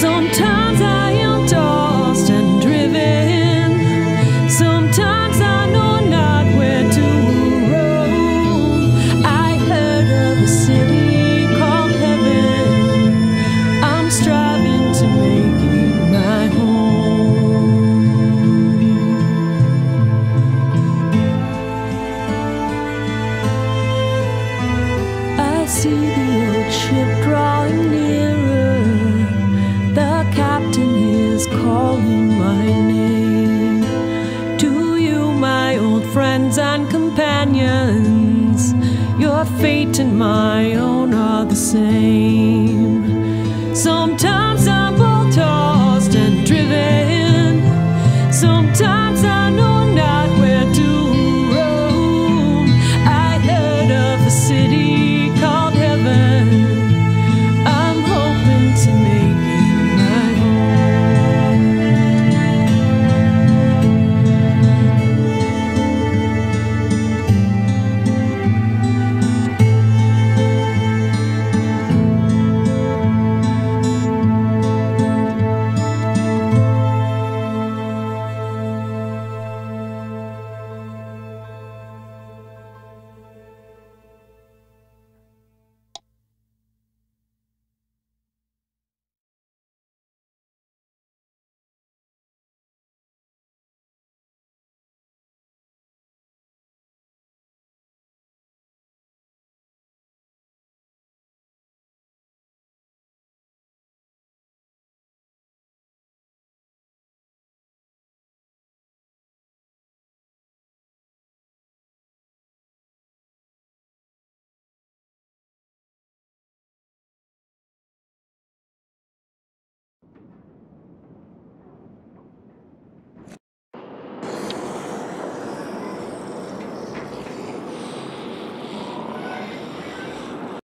Sometimes I am tossed and driven. Sometimes I know not where to roam. I heard of a city called heaven. I'm striving to make it my home. I see the old ship drawing nearer. The captain is calling my name. To you, my old friends and companions, your fate and my own are the same.